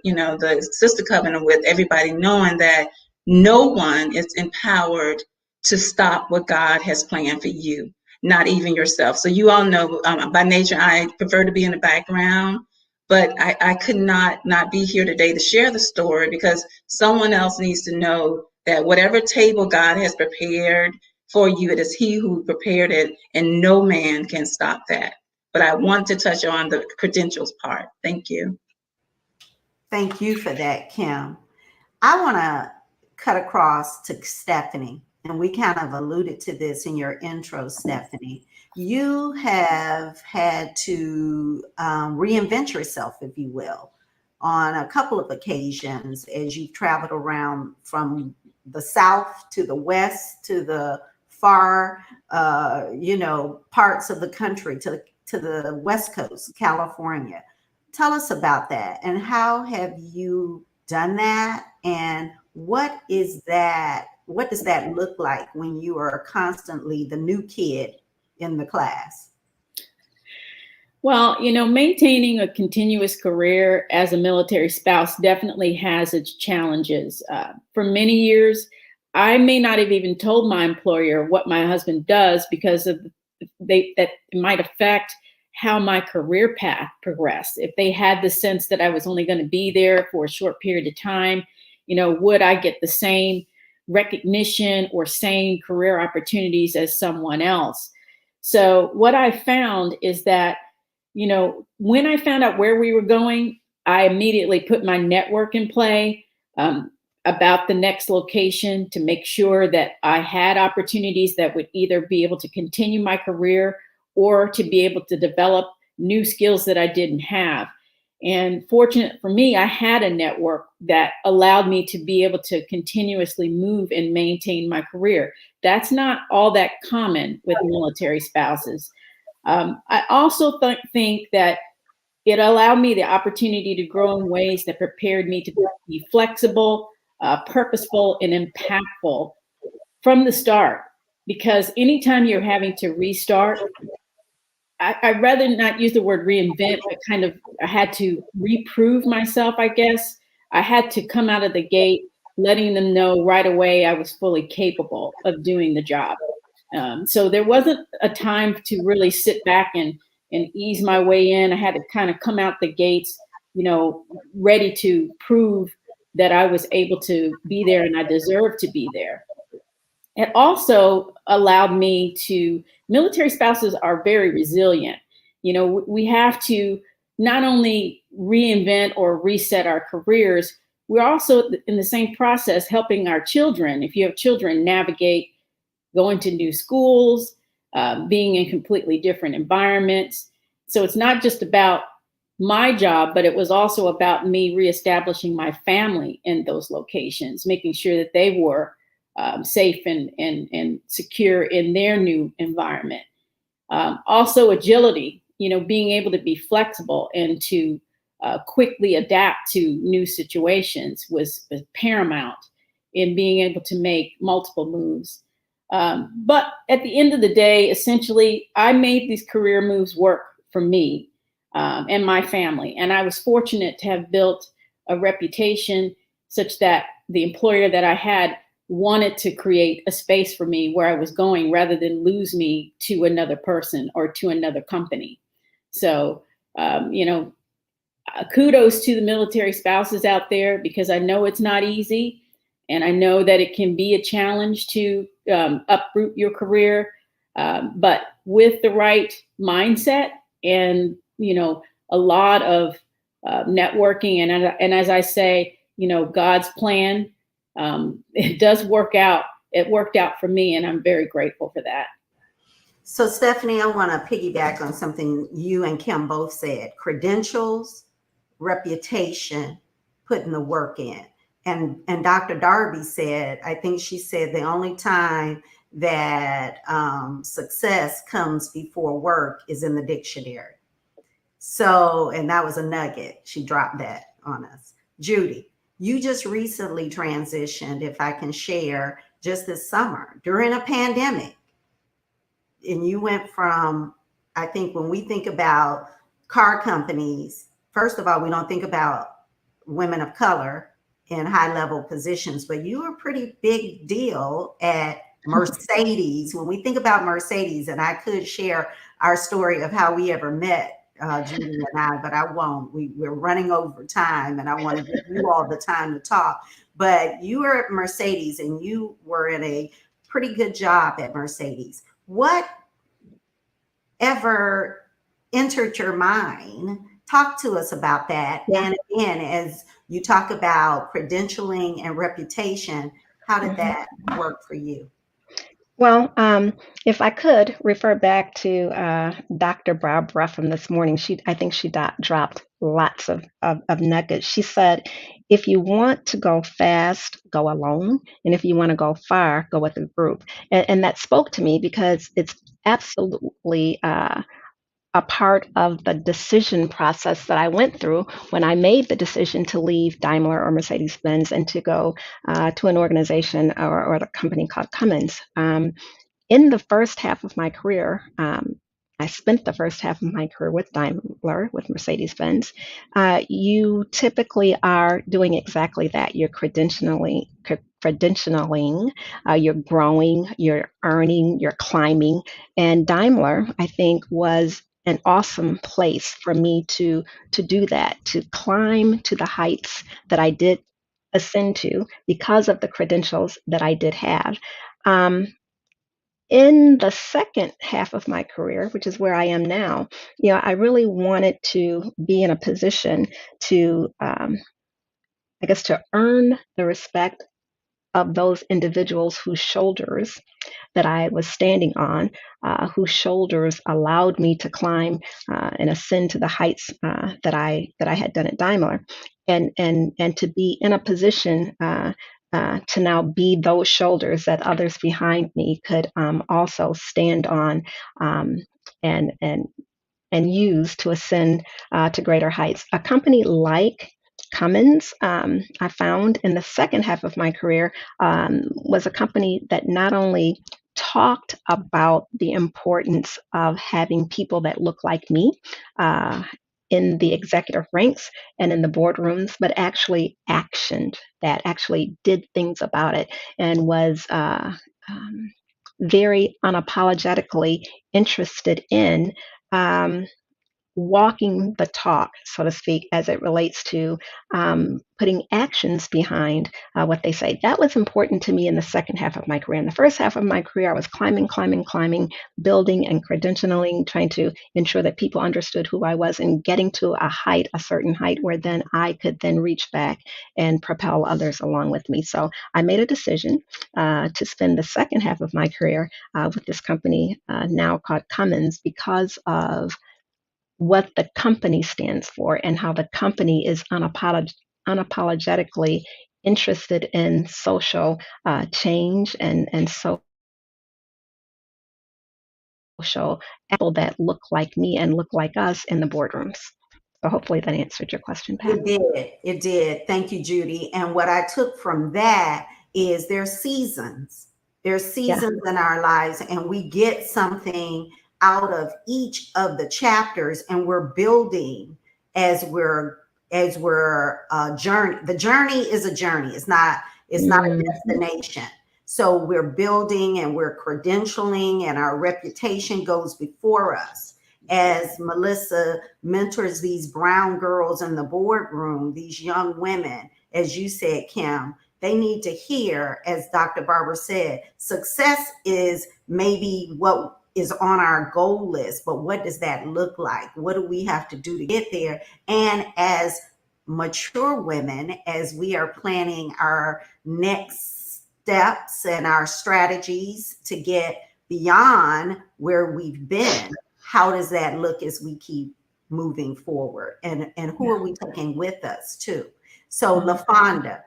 Sister Covenant with, everybody knowing that no one is empowered to stop what God has planned for you, not even yourself. So you all know by nature, I prefer to be in the background. But I could not be here today to share the story because someone else needs to know that whatever table God has prepared for you, it is He who prepared it, and no man can stop that. But I want to touch on the credentials part. Thank you. Thank you for that, Kim. I want to cut across to Stephanie, and we kind of alluded to this in your intro, Stephanie. You have had to reinvent yourself, if you will, on a couple of occasions as you've traveled around from the South to the West to the far, parts of the country to the West Coast, California. Tell us about that, and how have you done that, and what is that? What does that look like when you are constantly the new kid in the class? Well, maintaining a continuous career as a military spouse definitely has its challenges. For many years, I may not have even told my employer what my husband does because of that it might affect how my career path progressed. If they had the sense that I was only going to be there for a short period of time, would I get the same recognition or same career opportunities as someone else? So what I found is that, when I found out where we were going, I immediately put my network in play about the next location to make sure that I had opportunities that would either be able to continue my career or to be able to develop new skills that I didn't have. And fortunate for me, I had a network that allowed me to be able to continuously move and maintain my career. That's not all that common with military spouses. I also think that it allowed me the opportunity to grow in ways that prepared me to be flexible, purposeful, and impactful from the start. Because anytime you're having to restart, I'd rather not use the word reinvent, but I had to reprove myself, I guess. I had to come out of the gate letting them know right away I was fully capable of doing the job. So there wasn't a time to really sit back and ease my way in. I had to kind of come out the gates, ready to prove that I was able to be there and I deserve to be there. It also allowed me to, military spouses are very resilient. You know, we have to not only reinvent or reset our careers, we're also in the same process helping our children, if you have children, navigate going to new schools, being in completely different environments. So it's not just about my job, but it was also about me reestablishing my family in those locations, making sure that they were safe and secure in their new environment. Also agility, you know, being able to be flexible and to quickly adapt to new situations was paramount in being able to make multiple moves. But at the end of the day, essentially, I made these career moves work for me and my family. And I was fortunate to have built a reputation such that the employer that I had wanted to create a space for me where I was going rather than lose me to another person or to another company. So, you know, kudos to the military spouses out there, because I know it's not easy. And I know that it can be a challenge to uproot your career. But with the right mindset and, you know, a lot of networking and as I say, you know, God's plan, it does work out. It worked out for me, and I'm very grateful for that. So, Stephanie, I want to piggyback on something you and Kim both said: credentials, reputation, putting the work in. And Dr. Darby said, I think she said, the only time that success comes before work is in the dictionary. So, and that was a nugget. She dropped that on us. Judy, you just recently transitioned, if I can share, just this summer during a pandemic. And you went from, I think when we think about car companies, first of all, we don't think about women of color in high level positions, but you were a pretty big deal at Mercedes. When we think about Mercedes, and I could share our story of how we ever met, Judy and I, but I won't. We're running over time, and I want to give you all the time to talk. But you were at Mercedes, and you were in a pretty good job at Mercedes. What ever entered your mind? Talk to us about that. Yeah. And again, as you talk about credentialing and reputation, how did that work for you? Well, if I could refer back to Dr. Barbara from this morning, I think she dropped lots of nuggets. She said, if you want to go fast, go alone. And if you want to go far, go with a group. And that spoke to me because it's absolutely a part of the decision process that I went through when I made the decision to leave Daimler or Mercedes-Benz and to go to an organization or a company called Cummins. In the first half of my career, I spent the first half of my career with Daimler, with Mercedes-Benz. You typically are doing exactly that. You're credentialing, you're growing, you're earning, you're climbing. And Daimler, I think, was an awesome place for me to do that, to climb to the heights that I did ascend to because of the credentials that I did have. In the second half of my career, which is where I am now, you know, I really wanted to be in a position to, I guess, to earn the respect of those individuals whose shoulders that I was standing on, whose shoulders allowed me to climb and ascend to the heights that I had done at Daimler, and to be in a position to now be those shoulders that others behind me could also stand on and use to ascend to greater heights. A company like Cummins, I found in the second half of my career, was a company that not only talked about the importance of having people that look like me in the executive ranks and in the boardrooms, but actually actioned that, actually did things about it, and was very unapologetically interested in walking the talk, so to speak, as it relates to putting actions behind what they say. That was important to me in the second half of my career. In the first half of my career, I was climbing, building and credentialing, trying to ensure that people understood who I was and getting to a certain height where then I could then reach back and propel others along with me. So I made a decision to spend the second half of my career with this company now called Cummins because of what the company stands for and how the company is unapologetically interested in social change and social people that look like me and look like us in the boardrooms. So hopefully that answered your question, Pat. It did. It did. Thank you, Judy. And what I took from that is there's seasons. There's seasons in our lives, and we get something out of each of the chapters, and we're building as we're journey. The journey is a journey. It's not a destination. So we're building and we're credentialing, and our reputation goes before us. As Melissa mentors these brown girls in the boardroom, these young women, as you said, Kim, they need to hear, as Dr. Barber said, success is maybe what is on our goal list, but what does that look like? What do we have to do to get there? And as mature women, as we are planning our next steps and our strategies to get beyond where we've been, how does that look as we keep moving forward? And who are we taking with us too? So LaFonda,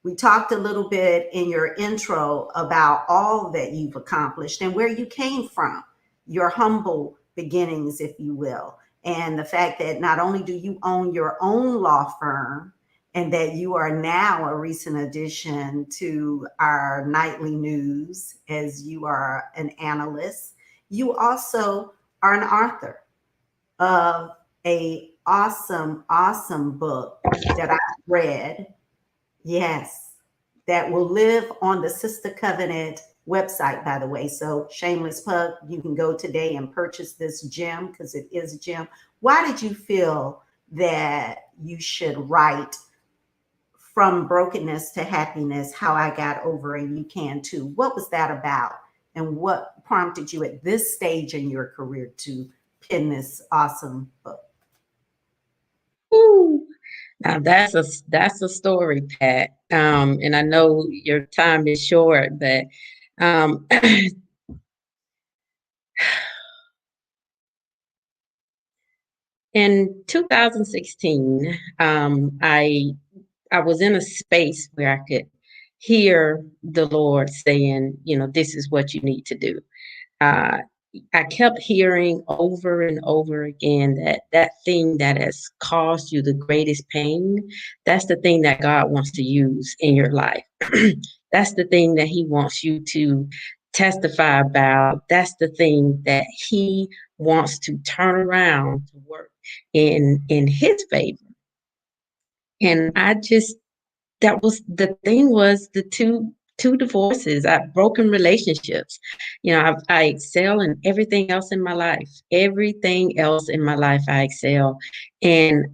we talked a little bit in your intro about all that you've accomplished and where you came from, your humble beginnings, if you will, and the fact that not only do you own your own law firm, and that you are now a recent addition to our nightly news as you are an analyst, you also are an author of a awesome book that I read. Yes, that will live on the Sister Covenant website, by the way. So shameless plug, you can go today and purchase this gem because it is a gem. Why did you feel that you should write From Brokenness to Happiness, How I Got Over and You Can Too? What was that about? And what prompted you at this stage in your career to pen this awesome book? Ooh, now that's a story, Pat. And I know your time is short, but in 2016, I was in a space where I could hear the Lord saying, this is what you need to do. I kept hearing over and over again that thing that has caused you the greatest pain, that's the thing that God wants to use in your life. That's the thing that he wants you to testify about. That's the thing that he wants to turn around to work in his favor. And that was the thing, was the two divorces, broken relationships. I excel in everything else in my life. Everything else in my life, I excel. And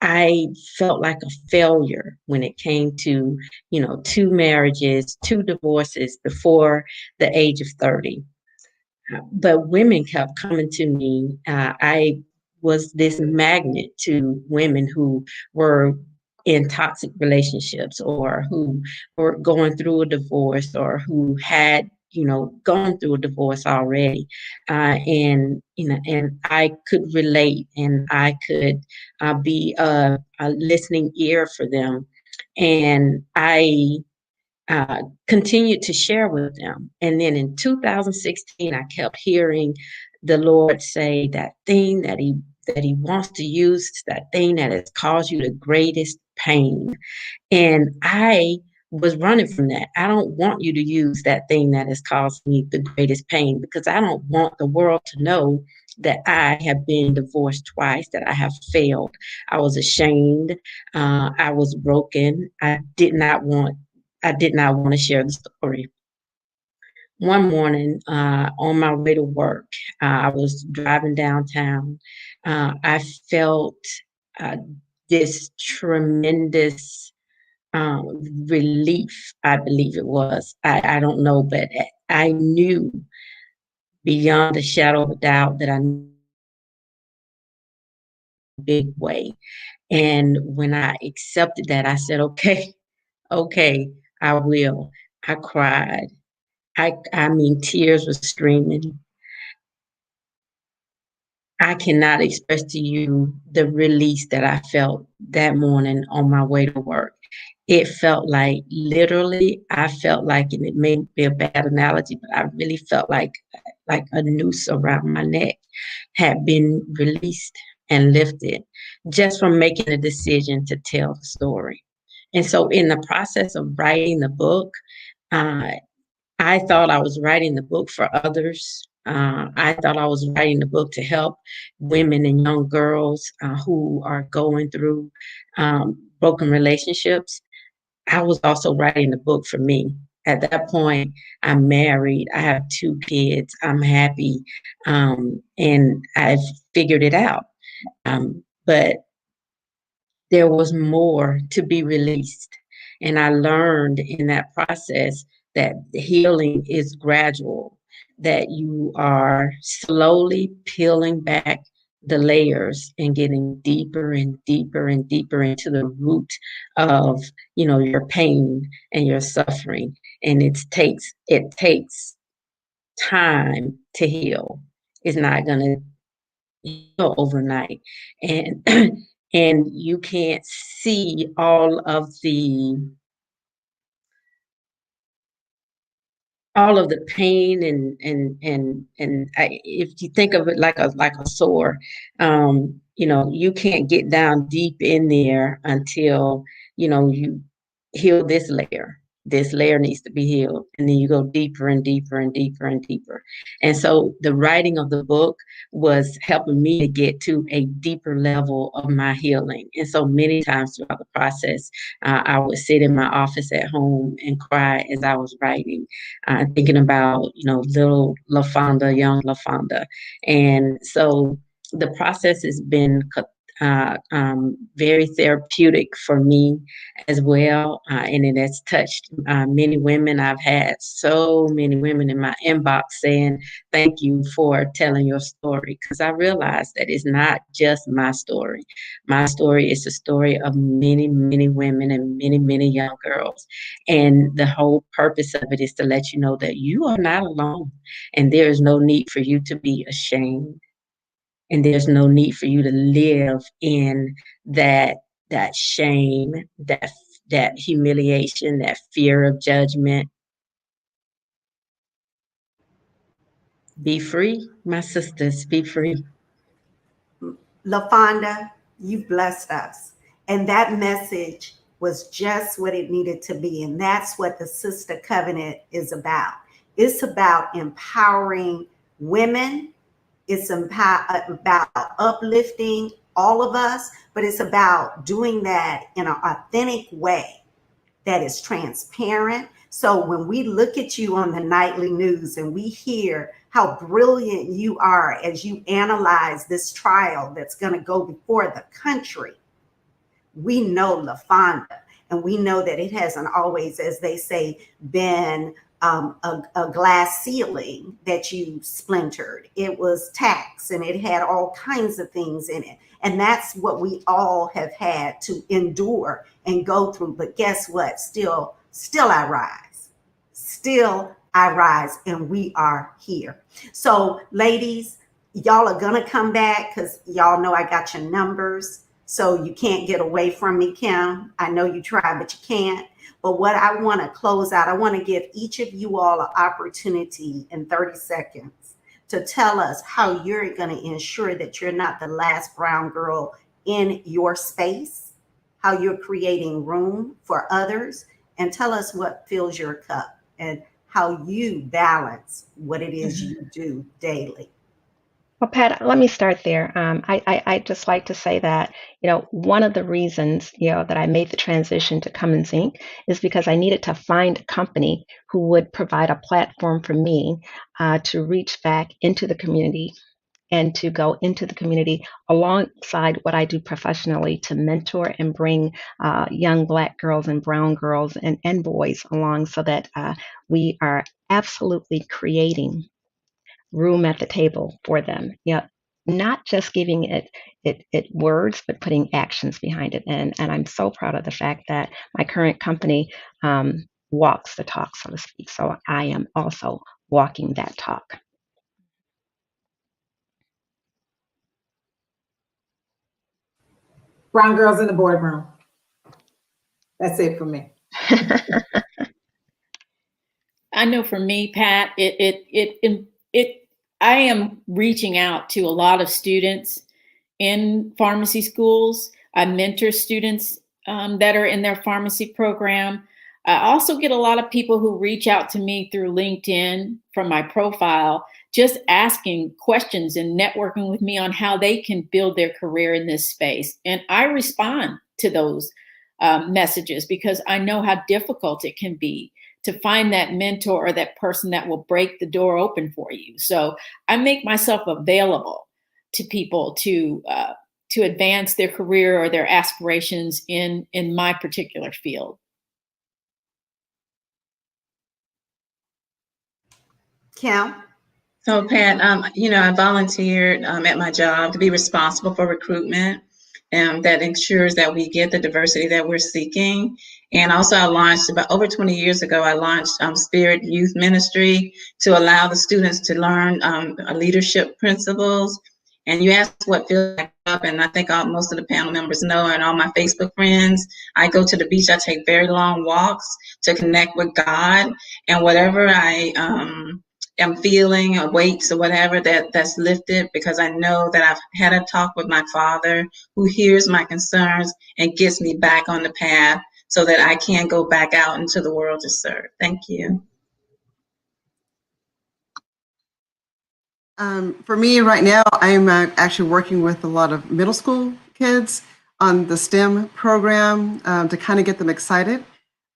I felt like a failure when it came to, 2 marriages, 2 divorces before the age of 30. But women kept coming to me. I was this magnet to women who were in toxic relationships, or who were going through a divorce, or who had gone through a divorce already, and I could relate, and I could be a listening ear for them, and I continued to share with them. And then in 2016, I kept hearing the Lord say that thing that he wants to use, that thing that has caused you the greatest pain. And I was running from that. I don't want you to use that thing that has caused me the greatest pain, because I don't want the world to know that I have been divorced twice, that I have failed. I was ashamed. I was broken. I did not want to share the story. one morning on my way to work, I was driving downtown. I felt this tremendous relief, I believe it was. I don't know, but I knew beyond a shadow of a doubt that I knew a big way. And when I accepted that, I said, okay, okay, I will. I cried. I mean, tears were streaming. I cannot express to you the release that I felt that morning on my way to work. It felt like literally, I felt like, and it may be a bad analogy, but I really felt like a noose around my neck had been released and lifted just from making a decision to tell the story. And so in the process of writing the book, uh, I thought I was writing the book for others. I thought I was writing the book to help women and young girls who are going through broken relationships. I was also writing the book for me. At that point, I'm married. I have 2 kids. I'm happy. And I've figured it out. But there was more to be released. And I learned in that process that healing is gradual, that you are slowly peeling back the layers and getting deeper and deeper and deeper into the root of, your pain and your suffering. And it takes time to heal. It's not going to overnight, and and you can't see all of the pain if you think of it like a sore, you can't get down deep in there until you heal this layer. This layer needs to be healed, and then you go deeper and deeper and deeper and deeper. And so the writing of the book was helping me to get to a deeper level of my healing. And so many times throughout the process, I would sit in my office at home and cry as I was writing, thinking about, little LaFonda, young LaFonda. And so the process has been very therapeutic for me as well. And it has touched many women. I've had so many women in my inbox saying, thank you for telling your story, because I realized that it's not just my story. My story is the story of many, many women and many, many young girls. And the whole purpose of it is to let you know that you are not alone, and there is no need for you to be ashamed. And there's no need for you to live in that shame, that humiliation, that fear of judgment. Be free, my sisters, be free. LaFonda, you've blessed us. And that message was just what it needed to be. And that's what the Sister Covenant is about. It's about empowering women. It's about uplifting all of us, but it's about doing that in an authentic way that is transparent. So when we look at you on the nightly news and we hear how brilliant you are as you analyze this trial that's going to go before the country, we know LaFonda, and we know that it hasn't always, as they say, been a glass ceiling that you splintered. It was tax, and it had all kinds of things in it. And that's what we all have had to endure and go through. But guess what? Still I rise. Still I rise, and we are here. So ladies, y'all are going to come back because y'all know I got your numbers. So you can't get away from me, Kim. I know you try, but you can't. But what I want to close out, I want to give each of you all an opportunity in 30 seconds to tell us how you're going to ensure that you're not the last brown girl in your space, how you're creating room for others, and tell us what fills your cup and how you balance what it is you do daily. Well, Pat, let me start there. I just like to say that, one of the reasons, that I made the transition to Cummins Inc. is because I needed to find a company who would provide a platform for me to reach back into the community and to go into the community alongside what I do professionally to mentor and bring young Black girls and brown girls and boys along so that we are absolutely creating room at the table for them. Not just giving it words, but putting actions behind it. And I'm so proud of the fact that my current company walks the talk, so to speak. So I am also walking that talk. Brown girls in the boardroom. That's it for me. I know for me, Pat, I am reaching out to a lot of students in pharmacy schools. I mentor students that are in their pharmacy program. I also get a lot of people who reach out to me through LinkedIn from my profile, just asking questions and networking with me on how they can build their career in this space. And I respond to those messages because I know how difficult it can be to find that mentor or that person that will break the door open for you. So I make myself available to people to advance their career or their aspirations in my particular field. Kim? So Pat, I volunteered at my job to be responsible for recruitment. That ensures that we get the diversity that we're seeking. And also I launched about over 20 years ago, I launched Spirit Youth Ministry to allow the students to learn leadership principles. And you asked what feels like up, and I think most of the panel members know, and all my Facebook friends, I go to the beach, I take very long walks to connect with God, and whatever I am feeling or weights or whatever that's lifted, because I know that I've had a talk with my Father who hears my concerns and gets me back on the path so that I can go back out into the world to serve. Thank you. For me right now, I'm actually working with a lot of middle school kids on the STEM program to kind of get them excited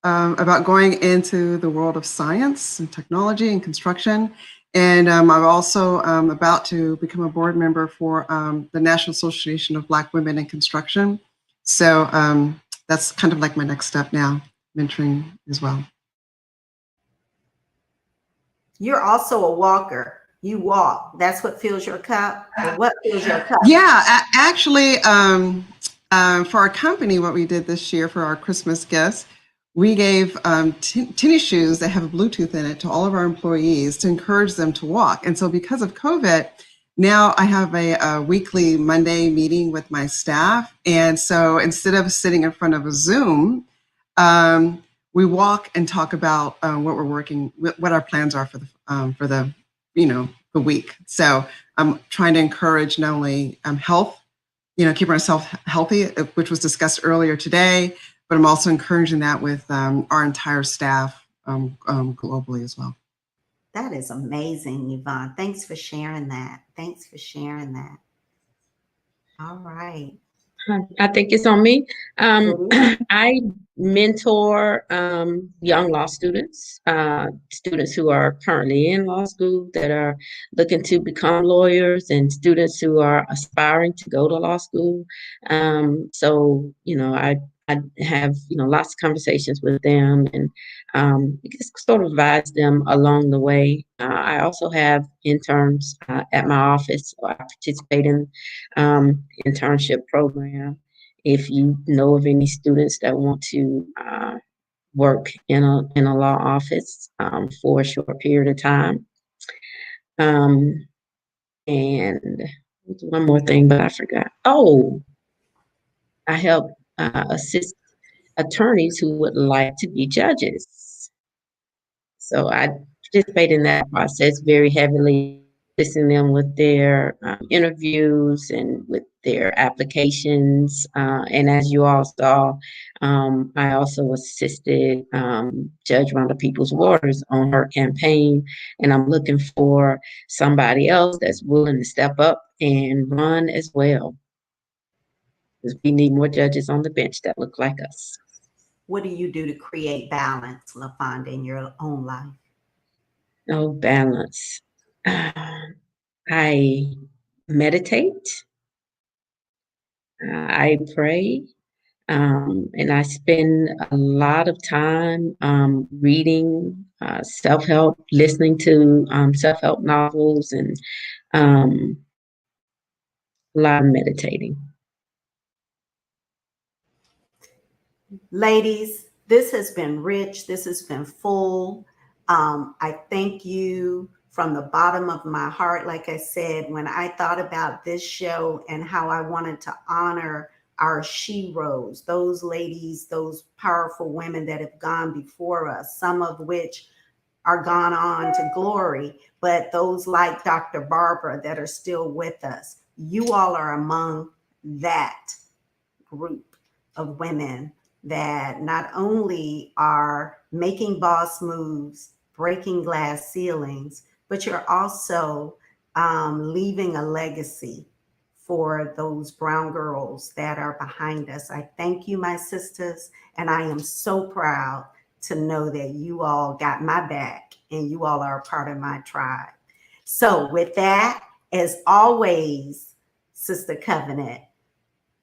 about going into the world of science and technology and construction. And I'm also about to become a board member for the National Association of Black Women in Construction. So that's kind of like my next step now, mentoring as well. You're also a walker. You walk. That's what fills your cup? Or what fills your cup? Yeah, actually, for our company, what we did this year for our Christmas gifts, we gave tennis shoes that have a Bluetooth in it to all of our employees to encourage them to walk. And so because of COVID, now I have a weekly Monday meeting with my staff. And so instead of sitting in front of a Zoom, we walk and talk about what we're working, what our plans are for the the week. So I'm trying to encourage not only health, keeping ourselves healthy, which was discussed earlier today, but I'm also encouraging that with our entire staff globally as well. That is amazing, Yvonne. Thanks for sharing that. All right. I think it's on me. I mentor young law students, students who are currently in law school that are looking to become lawyers, and students who are aspiring to go to law school. So, I have, lots of conversations with them, and just sort of advise them along the way. I also have interns at my office. So I participate in internship program. If you know of any students that want to work in a law office for a short period of time. And one more thing, but I forgot. Oh, I help assist attorneys who would like to be judges. So I participate in that process very heavily, assisting them with their interviews and with their applications. And as you all saw, I also assisted Judge Rhonda Peoples Waters on her campaign, and I'm looking for somebody else that's willing to step up and run as well. Because we need more judges on the bench that look like us. What do you do to create balance, LaFonda, in your own life? No balance. I meditate. I pray. And I spend a lot of time reading self-help, listening to self-help novels, and a lot of meditating. Ladies, this has been rich. This has been full. I thank you from the bottom of my heart. Like I said, when I thought about this show and how I wanted to honor our sheroes, those ladies, those powerful women that have gone before us, some of which are gone on to glory, but those like Dr. Barbara that are still with us, you all are among that group of women that not only are making boss moves, breaking glass ceilings, but you're also leaving a legacy for those brown girls that are behind us. I thank you, my sisters, and I am so proud to know that you all got my back and you all are a part of my tribe. So with that, as always, Sister Covenant,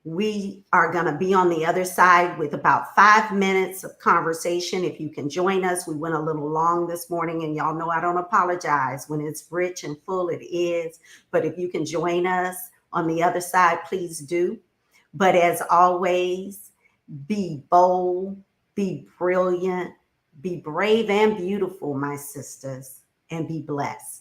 we are going to be on the other side with about 5 minutes of conversation. If you can join us, we went a little long this morning, and y'all know I don't apologize. When it's rich and full, it is. But if you can join us on the other side, please do. But as always, be bold, be brilliant, be brave and beautiful, my sisters, and be blessed.